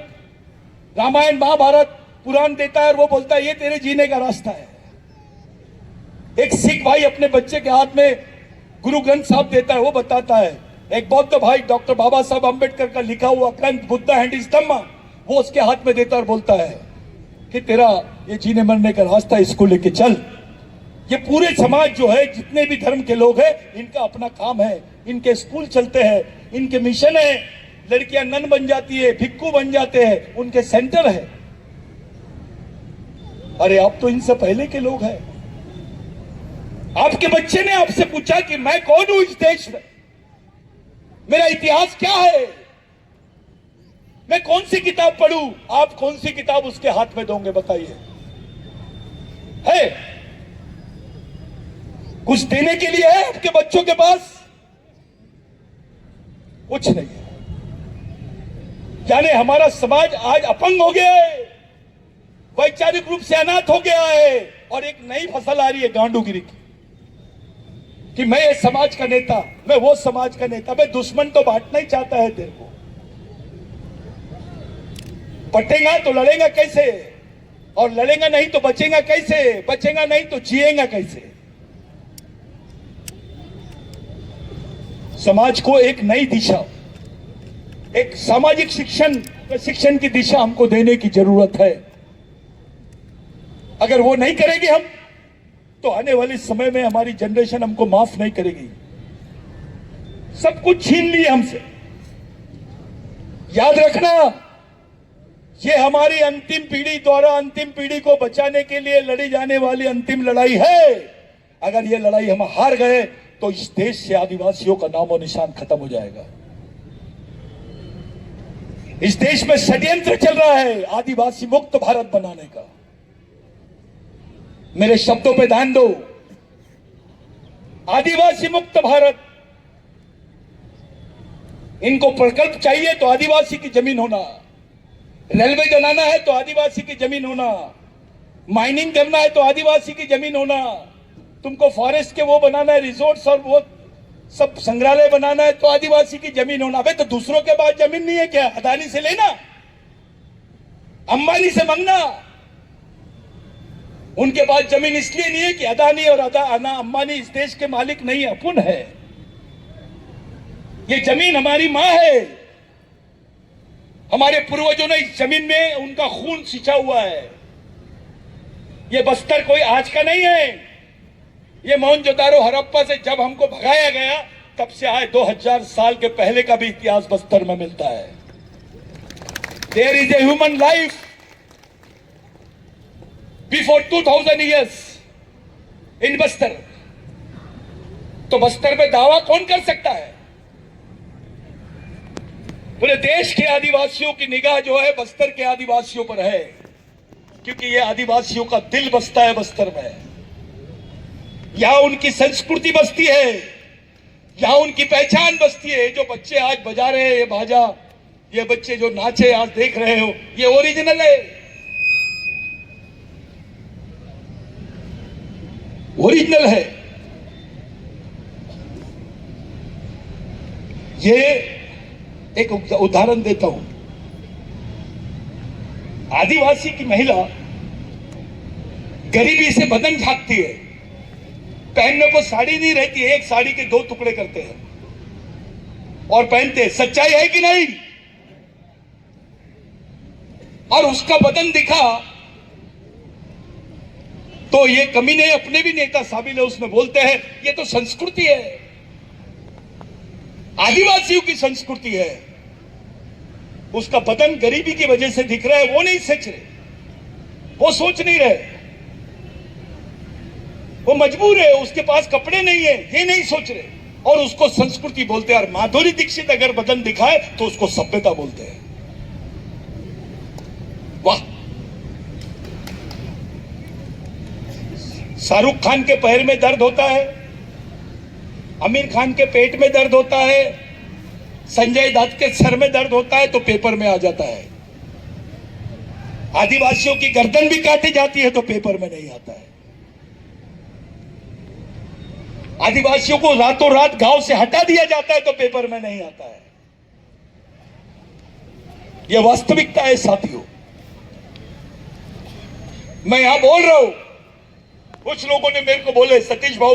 रामायण महाभारत पुराण देता है और वो बोलता है ये तेरे जीने का रास्ता है। एक सिख भाई अपने बच्चे के हाथ में गुरु ग्रंथ साहब देता है, वो बताता है। एक बौद्ध भाई डॉक्टर बाबा साहब अंबेडकर का लिखा हुआ ग्रंथ बुद्धा एंड हिज धम्मा, वो उसके हाथ में देता और बोलता है कि तेरा ये जीने मरने का रास्ता, इसको लेके चल। ये पूरे समाज जो है, जितने भी धर्म के लोग हैं, इनका अपना काम है। इनके स्कूल चलते हैं, इनके मिशन है। लड़कियां नन बन जाती है, भिक्खू बन जाते हैं, उनके सेंटर है। अरे आप तो इनसे पहले के लोग हैं। आपके बच्चे ने आपसे पूछा कि मैं कौन हूं इस देश में, मेरा इतिहास क्या है, मैं कौन सी किताब पढ़ूं? आप कौन सी किताब उसके हाथ में दोगे बताइए? है कुछ देने के लिए है आपके बच्चों के पास? कुछ नहीं है। यानी हमारा समाज आज अपंग हो गया है, वैचारिक रूप से अनाथ हो गया है। और एक नई फसल आ रही है गांडूगिरी की, कि मैं ये समाज का नेता, मैं वो समाज का नेता। मैं दुश्मन तो बांटना ही चाहता है तेरे को। बटेगा तो लड़ेगा कैसे? और लड़ेगा नहीं तो बचेगा कैसे? बचेगा नहीं तो जिएगा कैसे? समाज को एक नई दिशा, एक सामाजिक शिक्षण की दिशा हमको देने की जरूरत है। अगर वो नहीं करेंगे हम, तो आने वाले समय में हमारी जनरेशन हमको माफ नहीं करेगी। सब कुछ छीन लिए हमसे। याद रखना, ये हमारी अंतिम पीढ़ी द्वारा अंतिम पीढ़ी को बचाने के लिए लड़ी जाने वाली अंतिम लड़ाई है। अगर ये लड़ाई हम हार गए तो इस देश से आदिवासियों का नामो निशान खत्म हो जाएगा। इस देश में षड्यंत्र चल रहा है आदिवासी मुक्त भारत बनाने का। मेरे शब्दों पे ध्यान दो, आदिवासी मुक्त भारत। इनको प्रकल्प चाहिए तो आदिवासी की जमीन होना, रेलवे बनाना है तो आदिवासी की जमीन होना, माइनिंग करना है तो आदिवासी की जमीन होना, तुमको फॉरेस्ट के वो बनाना है रिजोर्ट्स और वो सब संग्रहालय बनाना है तो आदिवासी की जमीन होना। अबे तो दूसरों के पास जमीन नहीं है क्या? अदानी से लेना, अंबानी से मांगना। उनके पास जमीन इसलिए नहीं है कि अदानी और अंबानी इस देश के मालिक नहीं, अपन है। ये जमीन हमारी मां है। हमारे पूर्वजों ने इस जमीन में उनका खून सिंचा हुआ है। ये बस्तर कोई आज का नहीं है। ये मोहनजोदारो हड़प्पा से जब हमको भगाया गया तब से आए 2000 साल के पहले का भी इतिहास बस्तर में मिलता है। There is a human life before 2000 years in Bastar. तो बस्तर में दावा कौन कर सकता है? पूरे देश के आदिवासियों की निगाह जो है बस्तर के आदिवासियों पर है, क्योंकि ये आदिवासियों का दिल बसता है बस्तर में। यहां उनकी संस्कृति बसती है, यहां उनकी पहचान बसती है। जो बच्चे आज बजा रहे हैं ये बाजा, ये बच्चे जो नाचे आज देख रहे हो, ये ओरिजिनल है, ओरिजिनल है। ये एक उदाहरण देता हूं। आदिवासी की महिला गरीबी से बदन झांकती है, पहनने को साड़ी नहीं रहती है, एक साड़ी के 2 टुकड़े करते हैं और पहनते हैं। सच्चाई है कि नहीं? और उसका बदन दिखा तो ये कमीने अपने भी नेता शामिल है उसमें, बोलते हैं ये तो संस्कृति है, आदिवासियों की संस्कृति है। उसका बदन गरीबी की वजह से दिख रहा है, वो नहीं सोच रहे, वो सोच नहीं रहे, वो मजबूर है, उसके पास कपड़े नहीं है, ये नहीं सोच रहे, और उसको संस्कृति बोलते हैं। और माधुरी दीक्षित अगर बदन दिखाए तो उसको सभ्यता बोलते हैं। वाह! शाहरुख खान के पैर में दर्द होता है, आमिर खान के पेट में दर्द होता है, संजय दत्त के सर में दर्द होता है तो पेपर में आ जाता है। आदिवासियों की गर्दन भी काटी जाती है तो पेपर में नहीं आता है। आदिवासियों को रातों रात गांव से हटा दिया जाता है तो पेपर में नहीं आता है। यह वास्तविकता है साथियों। मैं यहां बोल रहा हूं, कुछ लोगों ने मेरे को बोले सतीश भाऊ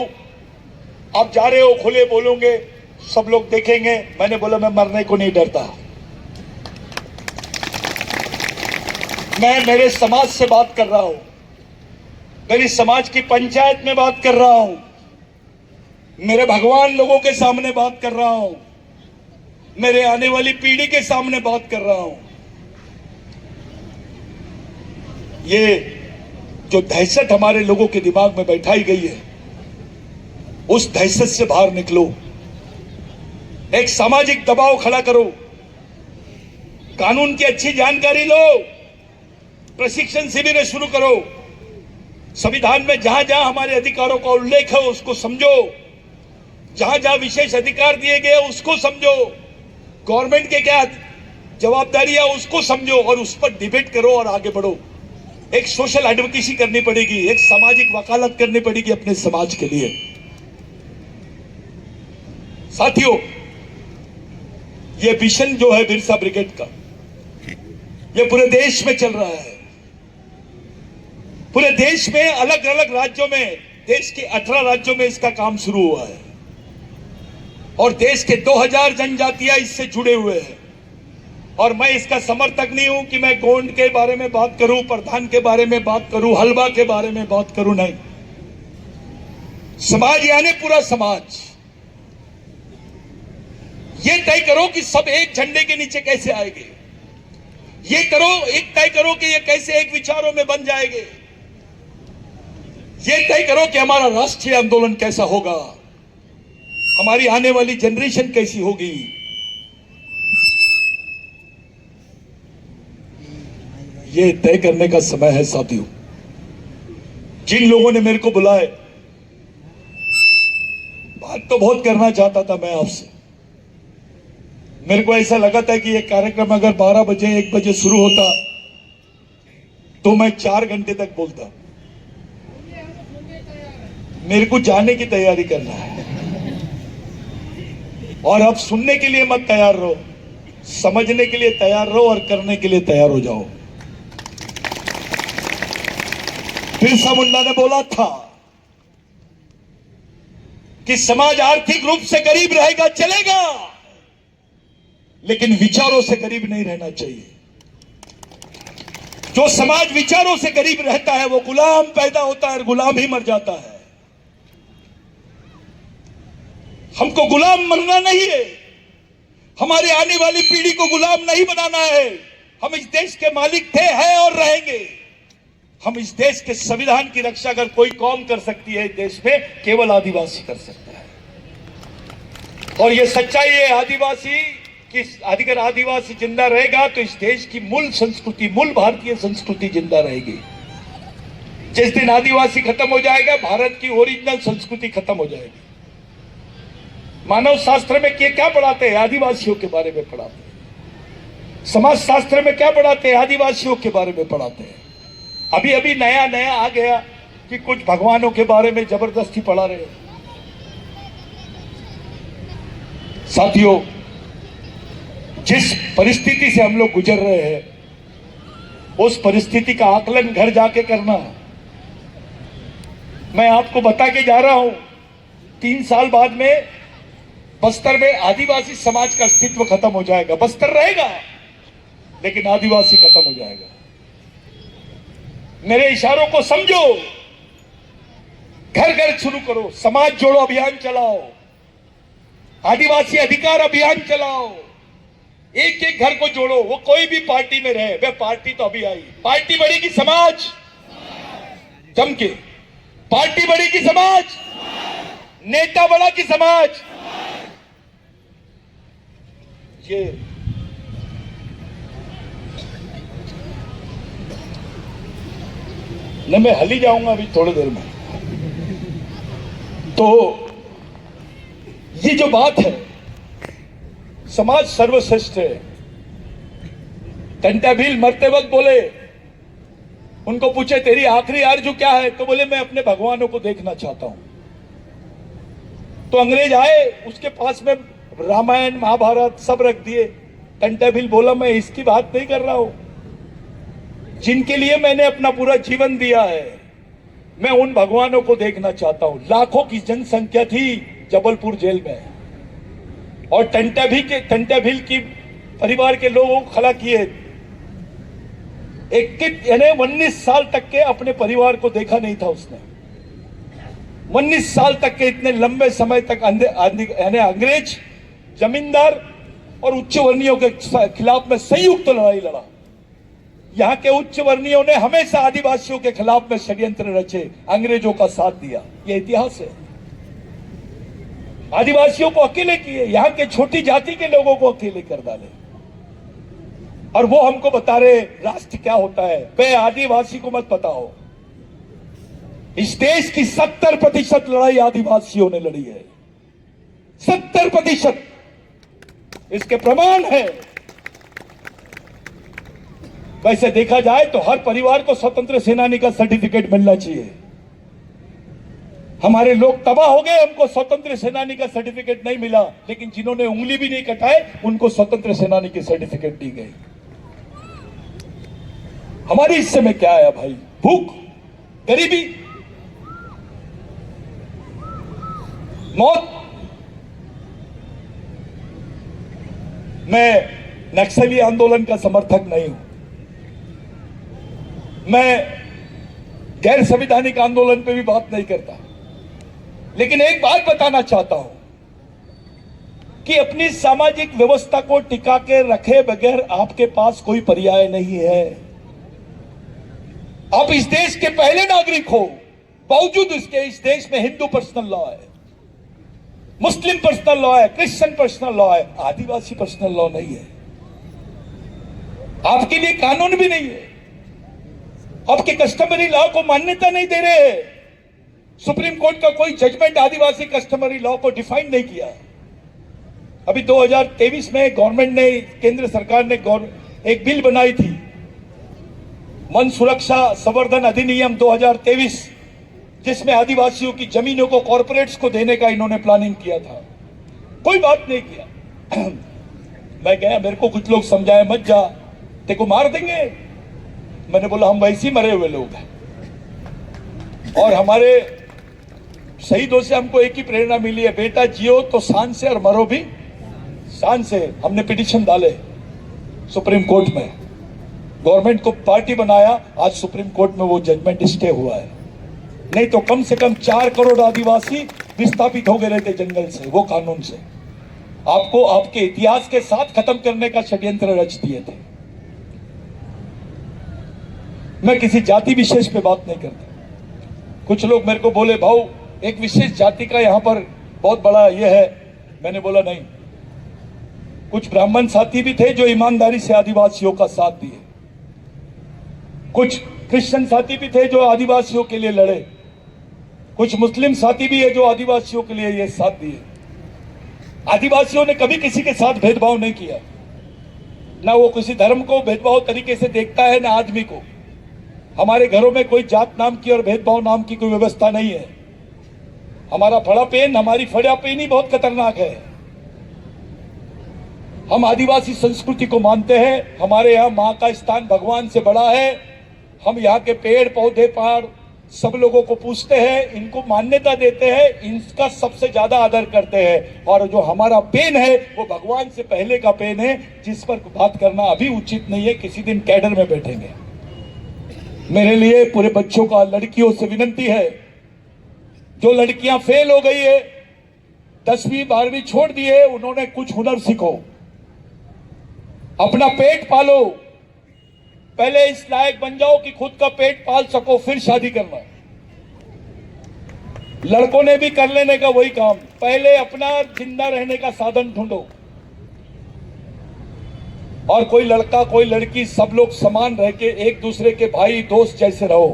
आप जा रहे हो, खुले बोलोगे, सब लोग देखेंगे। मैंने बोला मैं मरने को नहीं डरता। मैं मेरे समाज से बात कर रहा हूं, मेरी समाज की पंचायत में बात कर रहा हूं, मेरे भगवान लोगों के सामने बात कर रहा हूं, मेरे आने वाली पीढ़ी के सामने बात कर रहा हूं। ये जो दहशत हमारे लोगों के दिमाग में बैठाई गई है, उस दहशत से बाहर निकलो, एक सामाजिक दबाव खड़ा करो, कानून की अच्छी जानकारी लो, प्रशिक्षण शिविर शुरू करो, संविधान में जहां जहां हमारे अधिकारों का उल्लेख है उसको समझो, जहां जहां विशेष अधिकार दिए गए उसको समझो, गवर्नमेंट के क्या जवाबदारियां उसको समझो और उस पर डिबेट करो और आगे बढ़ो। एक सोशल एडवोकेसी करनी पड़ेगी, एक सामाजिक वकालत करनी पड़ेगी अपने समाज के लिए। साथियों, यह मिशन जो है बिरसा ब्रिगेड का, यह पूरे देश में चल रहा है। पूरे देश में अलग अलग राज्यों में, देश के 18 राज्यों में इसका काम शुरू हुआ है और देश के 2000 जनजातियां इससे जुड़े हुए हैं। और मैं इसका समर्थक नहीं हूं कि मैं गोंड के बारे में बात करूं, प्रधान के बारे में बात करूं, हलवा के बारे में बात करूं, नहीं। समाज यानी पूरा समाज। ये तय करो कि सब एक झंडे के नीचे कैसे आएंगे, ये करो, एक तय करो कि ये कैसे एक विचारों में बन जाएंगे, ये तय करो कि हमारा राष्ट्रीय आंदोलन कैसा होगा, हमारी आने वाली जनरेशन कैसी होगी। ये तय करने का समय है साथियों। जिन लोगों ने मेरे को बुलाए, बात तो बहुत करना चाहता था मैं आपसे। मेरे को ऐसा लगा था कि ये कार्यक्रम अगर 12 बजे 1 बजे शुरू होता तो मैं 4 घंटे तक बोलता। मेरे को जाने की तैयारी करना है और अब सुनने के लिए मत तैयार रहो, समझने के लिए तैयार रहो और करने के लिए तैयार हो जाओ। बिरसा मुंडा ने बोला था कि समाज आर्थिक रूप से गरीब रहेगा चलेगा, लेकिन विचारों से गरीब नहीं रहना चाहिए। जो समाज विचारों से गरीब रहता है वो गुलाम पैदा होता है और गुलाम ही मर जाता है। हमको गुलाम मरना नहीं है, हमारी आने वाली पीढ़ी को गुलाम नहीं बनाना है। हम इस देश के मालिक थे, हैं और रहेंगे। हम इस देश के संविधान की रक्षा अगर कोई कौम कर सकती है इस देश में, केवल आदिवासी कर सकता है। और ये सच्चाई है आदिवासी कि अगर आदिवासी जिंदा रहेगा तो इस देश की मूल संस्कृति, मूल भारतीय संस्कृति जिंदा रहेगी। जिस दिन आदिवासी खत्म हो जाएगा, भारत की ओरिजिनल संस्कृति खत्म हो जाएगी। मानव शास्त्र में क्या पढ़ाते हैं? आदिवासियों के बारे में पढ़ाते हैं। समाज शास्त्र में क्या पढ़ाते हैं? आदिवासियों के बारे में पढ़ाते हैं। अभी अभी नया नया आ गया कि कुछ भगवानों के बारे में जबरदस्ती पढ़ा रहे हैं। साथियों, जिस परिस्थिति से हम लोग गुजर रहे हैं उस परिस्थिति का आकलन घर जाके करना। मैं आपको बता के जा रहा हूं, 3 साल बाद में बस्तर में आदिवासी समाज का अस्तित्व खत्म हो जाएगा। बस्तर रहेगा लेकिन आदिवासी खत्म हो जाएगा। मेरे इशारों को समझो, घर घर शुरू करो, समाज जोड़ो अभियान चलाओ, आदिवासी अधिकार अभियान चलाओ, एक एक घर को जोड़ो। वो कोई भी पार्टी में रहे, वह पार्टी तो अभी आई। पार्टी बढ़ेगी समाज, जम के पार्टी बढ़ेगी समाज, नेता बड़ा की समाज। ये न मैं हली जाऊंगा अभी थोड़ी देर में। तो ये जो बात है, समाज सर्वश्रेष्ठ है। टंटा भील मरते वक्त बोले, उनको पूछे तेरी आखिरी आरज़ू क्या है, तो बोले मैं अपने भगवानों को देखना चाहता हूं। तो अंग्रेज आए, उसके पास में रामायण महाभारत सब रख दिए। टंटा भील बोला मैं इसकी बात नहीं कर रहा हूं, जिनके लिए मैंने अपना पूरा जीवन दिया है, मैं उन भगवानों को देखना चाहता हूं। लाखों की जनसंख्या थी जबलपुर जेल में, और टंटा भील की परिवार के लोगों को खड़ा किए। 19 साल तक के अपने परिवार को देखा नहीं था उसने। 19 साल तक के इतने लंबे समय तक अंग्रेज, जमींदार और उच्च वर्णियों के खिलाफ में संयुक्त लड़ाई लड़ा। यहाँ के उच्च वर्णियों ने हमेशा आदिवासियों के खिलाफ में षड्यंत्र रचे, अंग्रेजों का साथ दिया। यह इतिहास है। आदिवासियों को अकेले किए, यहाँ के छोटी जाति के लोगों को अकेले कर डाले, और वो हमको बता रहे राष्ट्र क्या होता है। वे आदिवासी को मत पता हो। इस देश की 70% लड़ाई आदिवासियों ने लड़ी है। 70%। इसके प्रमाण है। वैसे देखा जाए तो हर परिवार को स्वतंत्र सेनानी का सर्टिफिकेट मिलना चाहिए। हमारे लोग तबाह हो गए, हमको स्वतंत्र सेनानी का सर्टिफिकेट नहीं मिला, लेकिन जिन्होंने उंगली भी नहीं कटाए उनको स्वतंत्र सेनानी की सर्टिफिकेट दी गई। हमारे हिस्से में क्या आया भाई? भूख, गरीबी, मौत। मैं नक्सली आंदोलन का समर्थक नहीं हूं। मैं गैर संवैधानिक आंदोलन पे भी बात नहीं करता, लेकिन एक बात बताना चाहता हूं कि अपनी सामाजिक व्यवस्था को टिका के रखे बगैर आपके पास कोई पर्याय नहीं है। आप इस देश के पहले नागरिक हो, बावजूद इसके इस देश में हिंदू पर्सनल लॉ है, मुस्लिम पर्सनल लॉ है, क्रिश्चियन पर्सनल लॉ है, आदिवासी पर्सनल लॉ नहीं है। आपके लिए कानून भी नहीं है। आपके कस्टमरी लॉ को मान्यता नहीं दे रहे। सुप्रीम कोर्ट का कोई जजमेंट आदिवासी कस्टमरी लॉ को डिफाइन नहीं किया। अभी 2023 में गवर्नमेंट ने, केंद्र सरकार ने एक बिल बनाई थी, वन सुरक्षा संवर्धन अधिनियम 2023, जिसमें आदिवासियों की जमीनों को कॉर्पोरेट्स को देने का इन्होंने प्लानिंग किया था। कोई बात नहीं किया। मैं गया, मेरे को कुछ लोग समझाए मत जा, तेरे को मार देंगे। मैंने बोला हम वैसे ही मरे हुए लोग हैं, और हमारे शहीदों से हमको एक ही प्रेरणा मिली है, बेटा जियो तो शान से और मरो भी शान से हमने पिटीशन डाले सुप्रीम कोर्ट में, गवर्नमेंट को पार्टी बनाया। आज सुप्रीम कोर्ट में वो जजमेंट स्टे हुआ है। नहीं तो कम से कम 4 करोड़ आदिवासी विस्थापित हो गए रहते जंगल से, वो कानून से। आपको आपके इतिहास के साथ खत्म करने का षड्यंत्र रच दिए थे। मैं किसी जाति विशेष पे बात नहीं करता। कुछ लोग मेरे को बोले भाऊ एक विशेष जाति का यहाँ पर बहुत बड़ा ये है। मैंने बोला नहीं, कुछ ब्राह्मण साथी भी थे जो ईमानदारी से आदिवासियों का साथ दिए, कुछ क्रिश्चियन साथी भी थे जो आदिवासियों के लिए लड़े, कुछ मुस्लिम साथी भी है जो आदिवासियों के लिए ये साथ दिए। आदिवासियों ने कभी किसी के साथ भेदभाव नहीं किया, ना वो किसी धर्म को भेदभाव तरीके से देखता है ना आदमी को। हमारे घरों में कोई जात नाम की और भेदभाव नाम की कोई व्यवस्था नहीं है। हमारा फड़ा पेन, हमारी फड़ा पेन ही बहुत खतरनाक है। हम आदिवासी संस्कृति को मानते हैं। हमारे यहाँ माँ का स्थान भगवान से बड़ा है। हम यहाँ के पेड़ पौधे पहाड़ सब लोगों को पूछते हैं, इनको मान्यता देते हैं, इनका सबसे ज्यादा आदर करते हैं। और जो हमारा पेन है वो भगवान से पहले का पेन है, जिस पर बात करना अभी उचित नहीं है। किसी दिन कैडर में बैठेंगे। मेरे लिए पूरे बच्चों का, लड़कियों से विनती है, जो लड़कियां फेल हो गई है, 10वीं 12वीं छोड़ दिए, उन्होंने कुछ हुनर सीखो, अपना पेट पालो। पहले इस लायक बन जाओ कि खुद का पेट पाल सको, फिर शादी करना। लड़कों ने भी कर लेने का वही काम, पहले अपना जिंदा रहने का साधन ढूंढो। और कोई लड़का कोई लड़की सब लोग समान रह के एक दूसरे के भाई दोस्त जैसे रहो।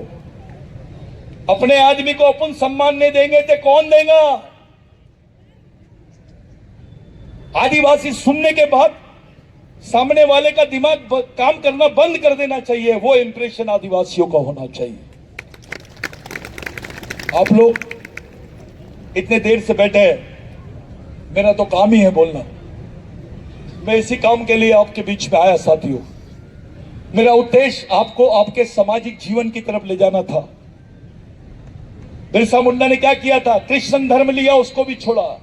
अपने आदमी को अपन सम्मान नहीं देंगे तो कौन देगा? आदिवासी सुनने के बाद सामने वाले का दिमाग काम करना बंद कर देना चाहिए। वो इंप्रेशन आदिवासियों का होना चाहिए। आप लोग इतने देर से बैठे हैं, मेरा तो काम ही है बोलना। मैं इसी काम के लिए आपके बीच में आया साथियों। मेरा उद्देश्य आपको आपके सामाजिक जीवन की तरफ ले जाना था। बिरसा मुंडा ने क्या किया था? कृष्ण धर्म लिया, उसको भी छोड़ा।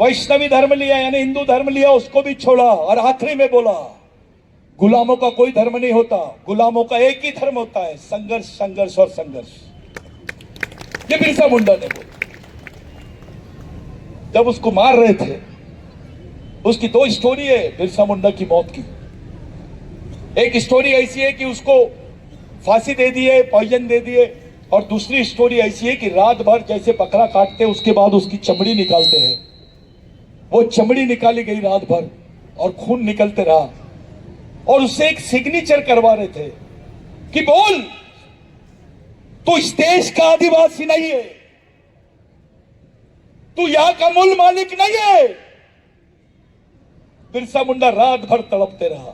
वैष्णवी धर्म लिया यानी हिंदू धर्म लिया, उसको भी छोड़ा। और आखिरी में बोला गुलामों का कोई धर्म नहीं होता, गुलामों का एक ही धर्म होता है, संघर्ष संघर्ष और संघर्ष। ये बिरसा मुंडा ने बोला। जब उसको मार रहे थे, उसकी 2 स्टोरी है बिरसा मुंडा की मौत की। एक स्टोरी ऐसी है कि उसको फांसी दे दिए, पॉइजन दे दिए। और दूसरी स्टोरी ऐसी है कि रात भर जैसे बकरा काटते उसके बाद उसकी चमड़ी निकालते हैं, वो चमड़ी निकाली गई रात भर और खून निकलते रहा। और उससे एक सिग्नेचर करवा रहे थे कि बोल तू इस देश का आदिवासी नहीं है, तू यहां का मूल मालिक नहीं है। बिरसा मुंडा रात भर तड़पते रहा।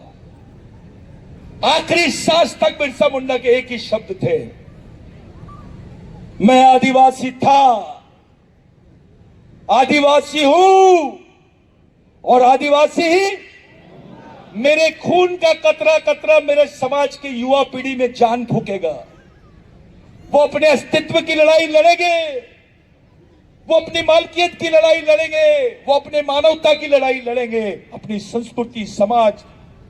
आखिरी सांस तक बिरसा मुंडा के एक ही शब्द थे, मैं आदिवासी था, आदिवासी हूं और आदिवासी ही मेरे खून का कतरा कतरा मेरे समाज की युवा पीढ़ी में जान फूकेगा। वो अपने अस्तित्व की लड़ाई लड़ेंगे, वो अपनी मालकियत की लड़ाई लड़ेंगे, वो अपने मानवता की लड़ाई लड़ेंगे, अपनी संस्कृति समाज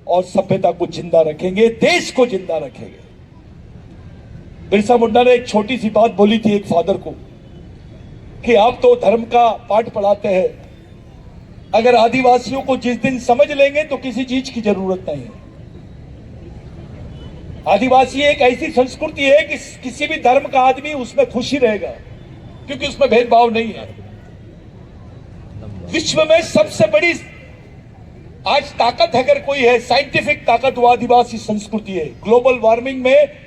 और सभ्यता को जिंदा रखेंगे, देश को जिंदा रखेंगे। बिरसा मुंडा ने एक छोटी सी बात बोली थी एक फादर को कि आप तो धर्म का पाठ पढ़ाते हैं, अगर आदिवासियों को जिस दिन समझ लेंगे तो किसी चीज की जरूरत नहीं है। आदिवासी एक ऐसी संस्कृति है कि किसी भी धर्म का आदमी उसमें खुशी रहेगा, क्योंकि उसमें भेदभाव नहीं है। विश्व में सबसे बड़ी आज ताकत अगर कोई है, साइंटिफिक ताकत, वो आदिवासी संस्कृति है। ग्लोबल वार्मिंग में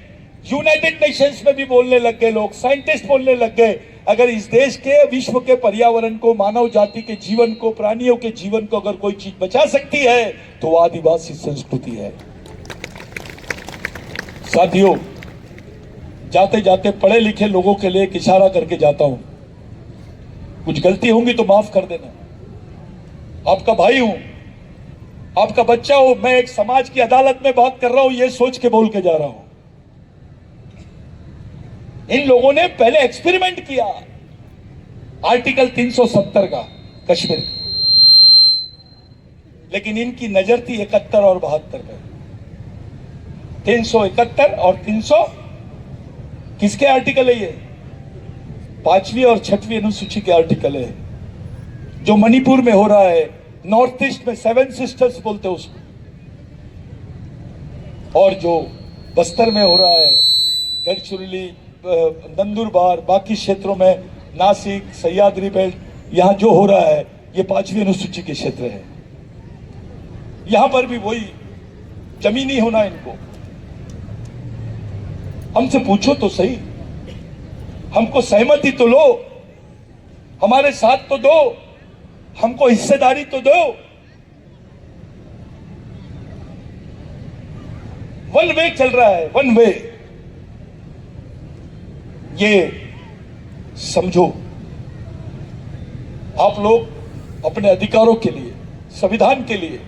यूनाइटेड नेशंस में भी बोलने लग गए लोग, साइंटिस्ट बोलने लग गए, अगर इस देश के विश्व के पर्यावरण को, मानव जाति के जीवन को, प्राणियों के जीवन को अगर कोई चीज बचा सकती है तो वो आदिवासी संस्कृति है। साथियों, जाते जाते पढ़े लिखे लोगों के लिए एक इशारा करके जाता हूं। कुछ गलती होंगी तो माफ कर देना। आपका भाई हूं, आपका बच्चा हूं। मैं एक समाज की अदालत में बात कर रहा हूं, ये सोच के बोल के जा रहा हूं। इन लोगों ने पहले एक्सपेरिमेंट किया आर्टिकल 370 का कश्मीर। लेकिन इनकी नजर थी 71 और 72 पे। 371 और 300 किसके आर्टिकल है ये? 5वीं और 6वीं अनुसूची के आर्टिकल है। जो मणिपुर में हो रहा है, नॉर्थ ईस्ट में 7 सिस्टर्स बोलते हैं उसको, और जो बस्तर में हो रहा है, गढ़चिरौली, नंदुरबार, बाकी क्षेत्रों में, नासिक, सह्याद्री बेल्ट, यहां जो हो रहा है ये 5वीं अनुसूची के क्षेत्र है। यहां पर भी वही जमीनी होना इनको। हमसे पूछो तो सही, हमको सहमति तो लो, हमारे साथ तो दो, हमको हिस्सेदारी तो दो। वन वे चल रहा है, वन वे। ये समझो, आप लोग अपने अधिकारों के लिए, संविधान के लिए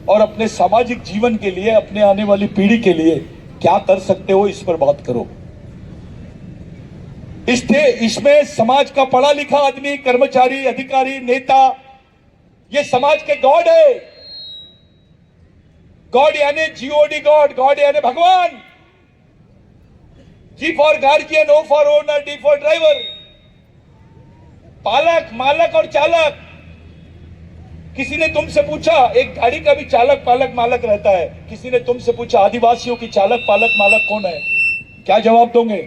और अपने सामाजिक जीवन के लिए, अपने आने वाली पीढ़ी के लिए क्या कर सकते हो, इस पर बात करो। इसमें समाज का पढ़ा लिखा आदमी, कर्मचारी, अधिकारी, नेता, ये समाज के गॉड है। गॉड यानी GOD, गॉड यानी भगवान। G for guardian, O for owner, D for driver. पालक, मालक और चालक। किसी ने तुमसे पूछा, एक गाड़ी का भी चालक, पालक, मालक रहता है। किसी ने तुमसे पूछा आदिवासियों की चालक, पालक, मालक कौन है? क्या जवाब दोगे?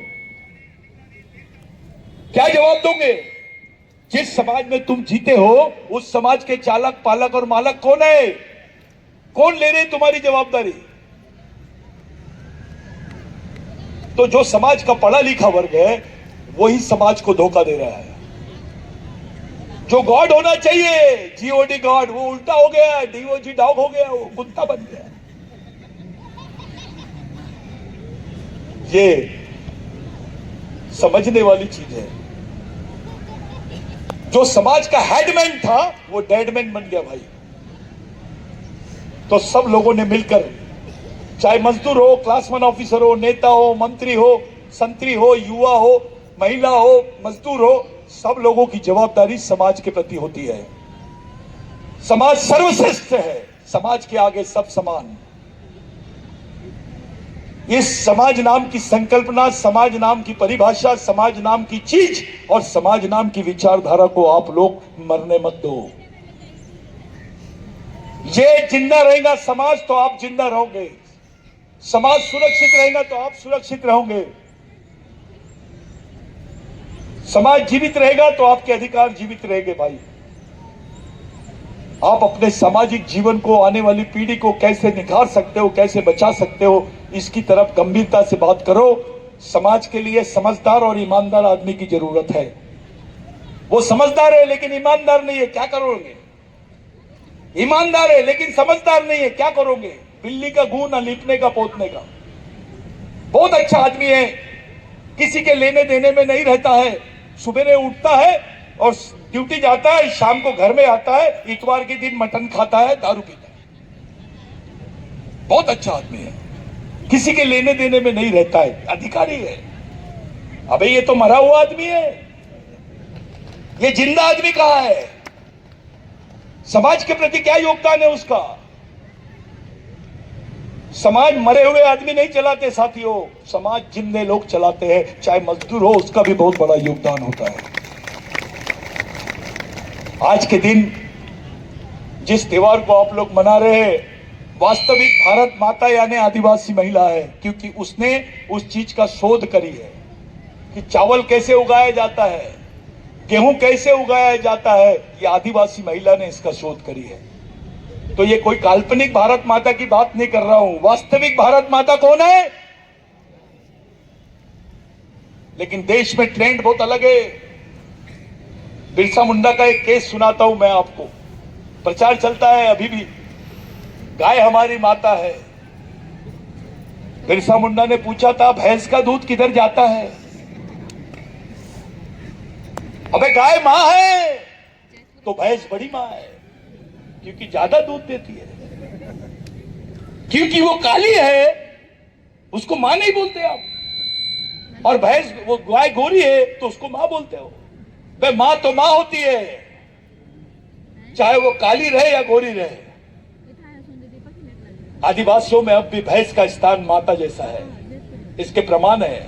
क्या जवाब दोगे? जिस समाज में तुम जीते हो, उस समाज के चालक, पालक और मालक कौन है? कौन ले रहे तुम्हारी जवाबदारी? तो जो समाज का पढ़ा लिखा वर्ग है, वही समाज को धोखा दे रहा है। जो गॉड होना चाहिए, GOD गॉड, वो उल्टा हो गया, DOG डॉग हो गया, वो कुत्ता बन गया। ये समझने वाली चीज है। जो समाज का हेडमैन था, वो डेडमैन बन गया भाई। तो सब लोगों ने मिलकर, चाहे मजदूर हो, क्लास 1 ऑफिसर हो, नेता हो, मंत्री हो, संतरी हो, युवा हो, महिला हो, मजदूर हो, सब लोगों की जवाबदारी समाज के प्रति होती है। समाज सर्वश्रेष्ठ है, समाज के आगे सब समान। इस समाज नाम की संकल्पना, समाज नाम की परिभाषा, समाज नाम की चीज और समाज नाम की विचारधारा को आप लोग मरने मत दो। ये जिंदा रहेगा समाज तो आप जिंदा रहोगे, समाज सुरक्षित रहेगा तो आप सुरक्षित रहोगे, समाज जीवित रहेगा तो आपके अधिकार जीवित रहेंगे। भाई, आप अपने सामाजिक जीवन को, आने वाली पीढ़ी को कैसे निखार सकते हो, कैसे बचा सकते हो, इसकी तरफ गंभीरता से बात करो। समाज के लिए समझदार और ईमानदार आदमी की जरूरत है। वो समझदार है लेकिन ईमानदार नहीं है, क्या करोगे? ईमानदार है लेकिन समझदार नहीं है, क्या करोगे? बिल्ली का गूं न लीपने का पोतने का। बहुत अच्छा आदमी है, किसी के लेने देने में नहीं रहता है, सुबह उठता है और ड्यूटी जाता है, शाम को घर में आता है, इतवार के दिन मटन खाता है, दारू पीता है। बहुत अच्छा आदमी है, किसी के लेने देने में नहीं रहता है, अधिकारी है। अबे ये तो मरा हुआ आदमी है, ये जिंदा आदमी कहां है? समाज के प्रति क्या योगदान है उसका? समाज मरे हुए आदमी नहीं चलाते साथियों, समाज जिंदे लोग चलाते हैं। चाहे मजदूर हो, उसका भी बहुत बड़ा योगदान होता है। आज के दिन जिस त्योहार को आप लोग मना रहे हैं, वास्तविक भारत माता यानी आदिवासी महिला है, क्योंकि उसने उस चीज का शोध करी है कि चावल कैसे उगाया जाता है, गेहूं कैसे उगाया जाता है। ये आदिवासी महिला ने इसका शोध करी है। तो ये कोई काल्पनिक भारत माता की बात नहीं कर रहा हूं, वास्तविक भारत माता कौन है? लेकिन देश में ट्रेंड बहुत अलग है। बिरसा मुंडा का एक केस सुनाता हूं मैं आपको, प्रचार चलता है अभी भी, गाय हमारी माता है। बिरसा मुंडा ने पूछा था, भैंस का दूध किधर जाता है? अबे गाय मां है तो भैंस बड़ी मां है, क्योंकि ज्यादा दूध देती है। क्योंकि वो काली है, उसको मां नहीं बोलते आप, और भैंस, वो गाय गोरी है तो उसको मां बोलते हो। भाई मां तो मां होती है, चाहे वो काली रहे या गोरी रहे। आदिवासियों में अब भी भैंस का स्थान माता जैसा है, इसके प्रमाण है।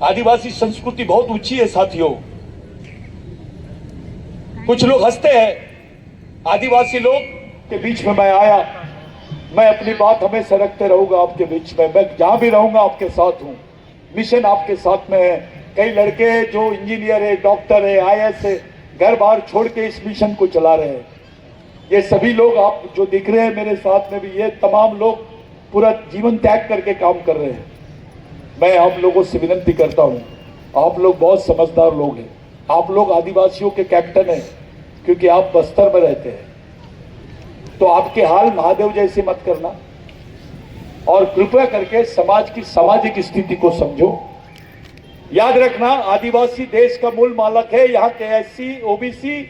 आदिवासी संस्कृति बहुत ऊंची है साथियों। कुछ लोग हंसते हैं, आदिवासी लोग के बीच में मैं आया, मैं अपनी बात हमेशा रखते रहूंगा आपके बीच में, मैं जहां भी रहूंगा आपके साथ हूं, मिशन आपके साथ में है। कई लड़के जो इंजीनियर है, डॉक्टर है, IAS है, घर बार छोड़ के इस मिशन को चला रहे हैं। ये सभी लोग आप जो दिख रहे हैं मेरे साथ में भी, ये तमाम लोग पूरा जीवन त्याग करके काम कर रहे हैं। मैं आप लोगों से विनती करता हूं, आप लोग बहुत समझदार लोग हैं, आप लोग आदिवासियों के कैप्टन हैं, क्योंकि आप बस्तर में रहते हैं, तो आपके हाल महादेव जैसे मत करना, और कृपया करके समाज की सामाजिक स्थिति को समझो। याद रखना, आदिवासी देश का मूल मालक है, यहाँ के SC OBC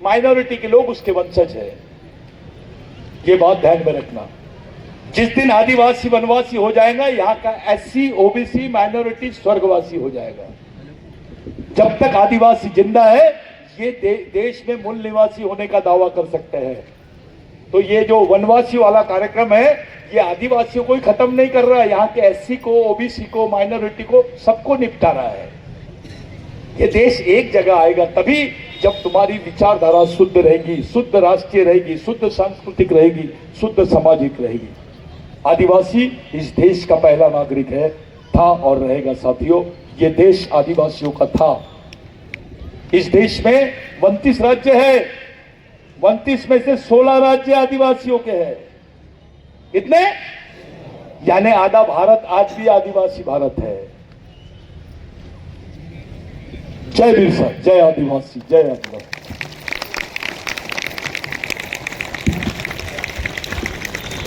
माइनॉरिटी के लोग उसके वंशज है, ये बात ध्यान में रखना। जिस दिन आदिवासी वनवासी हो जाएगा, यहाँ का SC OBC माइनॉरिटी स्वर्गवासी हो जाएगा। जब तक आदिवासी जिंदा है, ये देश में मूल निवासी होने का दावा कर सकते हैं। तो ये जो वनवासी वाला कार्यक्रम है, ये आदिवासियों को ही खत्म नहीं कर रहा है, यहाँ के SC को, OBC को, माइनॉरिटी को, सबको निपटा रहा है। ये देश एक जगह आएगा तभी जब तुम्हारी विचारधारा शुद्ध रहेगी, शुद्ध राष्ट्रीय रहेगी, शुद्ध सांस्कृतिक रहेगी, शुद्ध सामाजिक रहेगी। आदिवासी इस देश का पहला नागरिक है, था और रहेगा साथियों। ये देश आदिवासियों का था। इस देश में 29 राज्य है, 29 में से 16 राज्य आदिवासियों के हैं। कितने? यानी आधा भारत आज भी आदिवासी भारत है। जय बिरसा, जय आदिवासी, जय आदिवासी।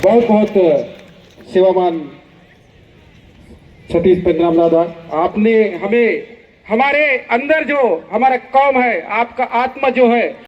बहुत बहुत सेवामान सतीश पेंद्राम दादा, आपने हमें, हमारे अंदर जो हमारा कौम है, आपका आत्मा जो है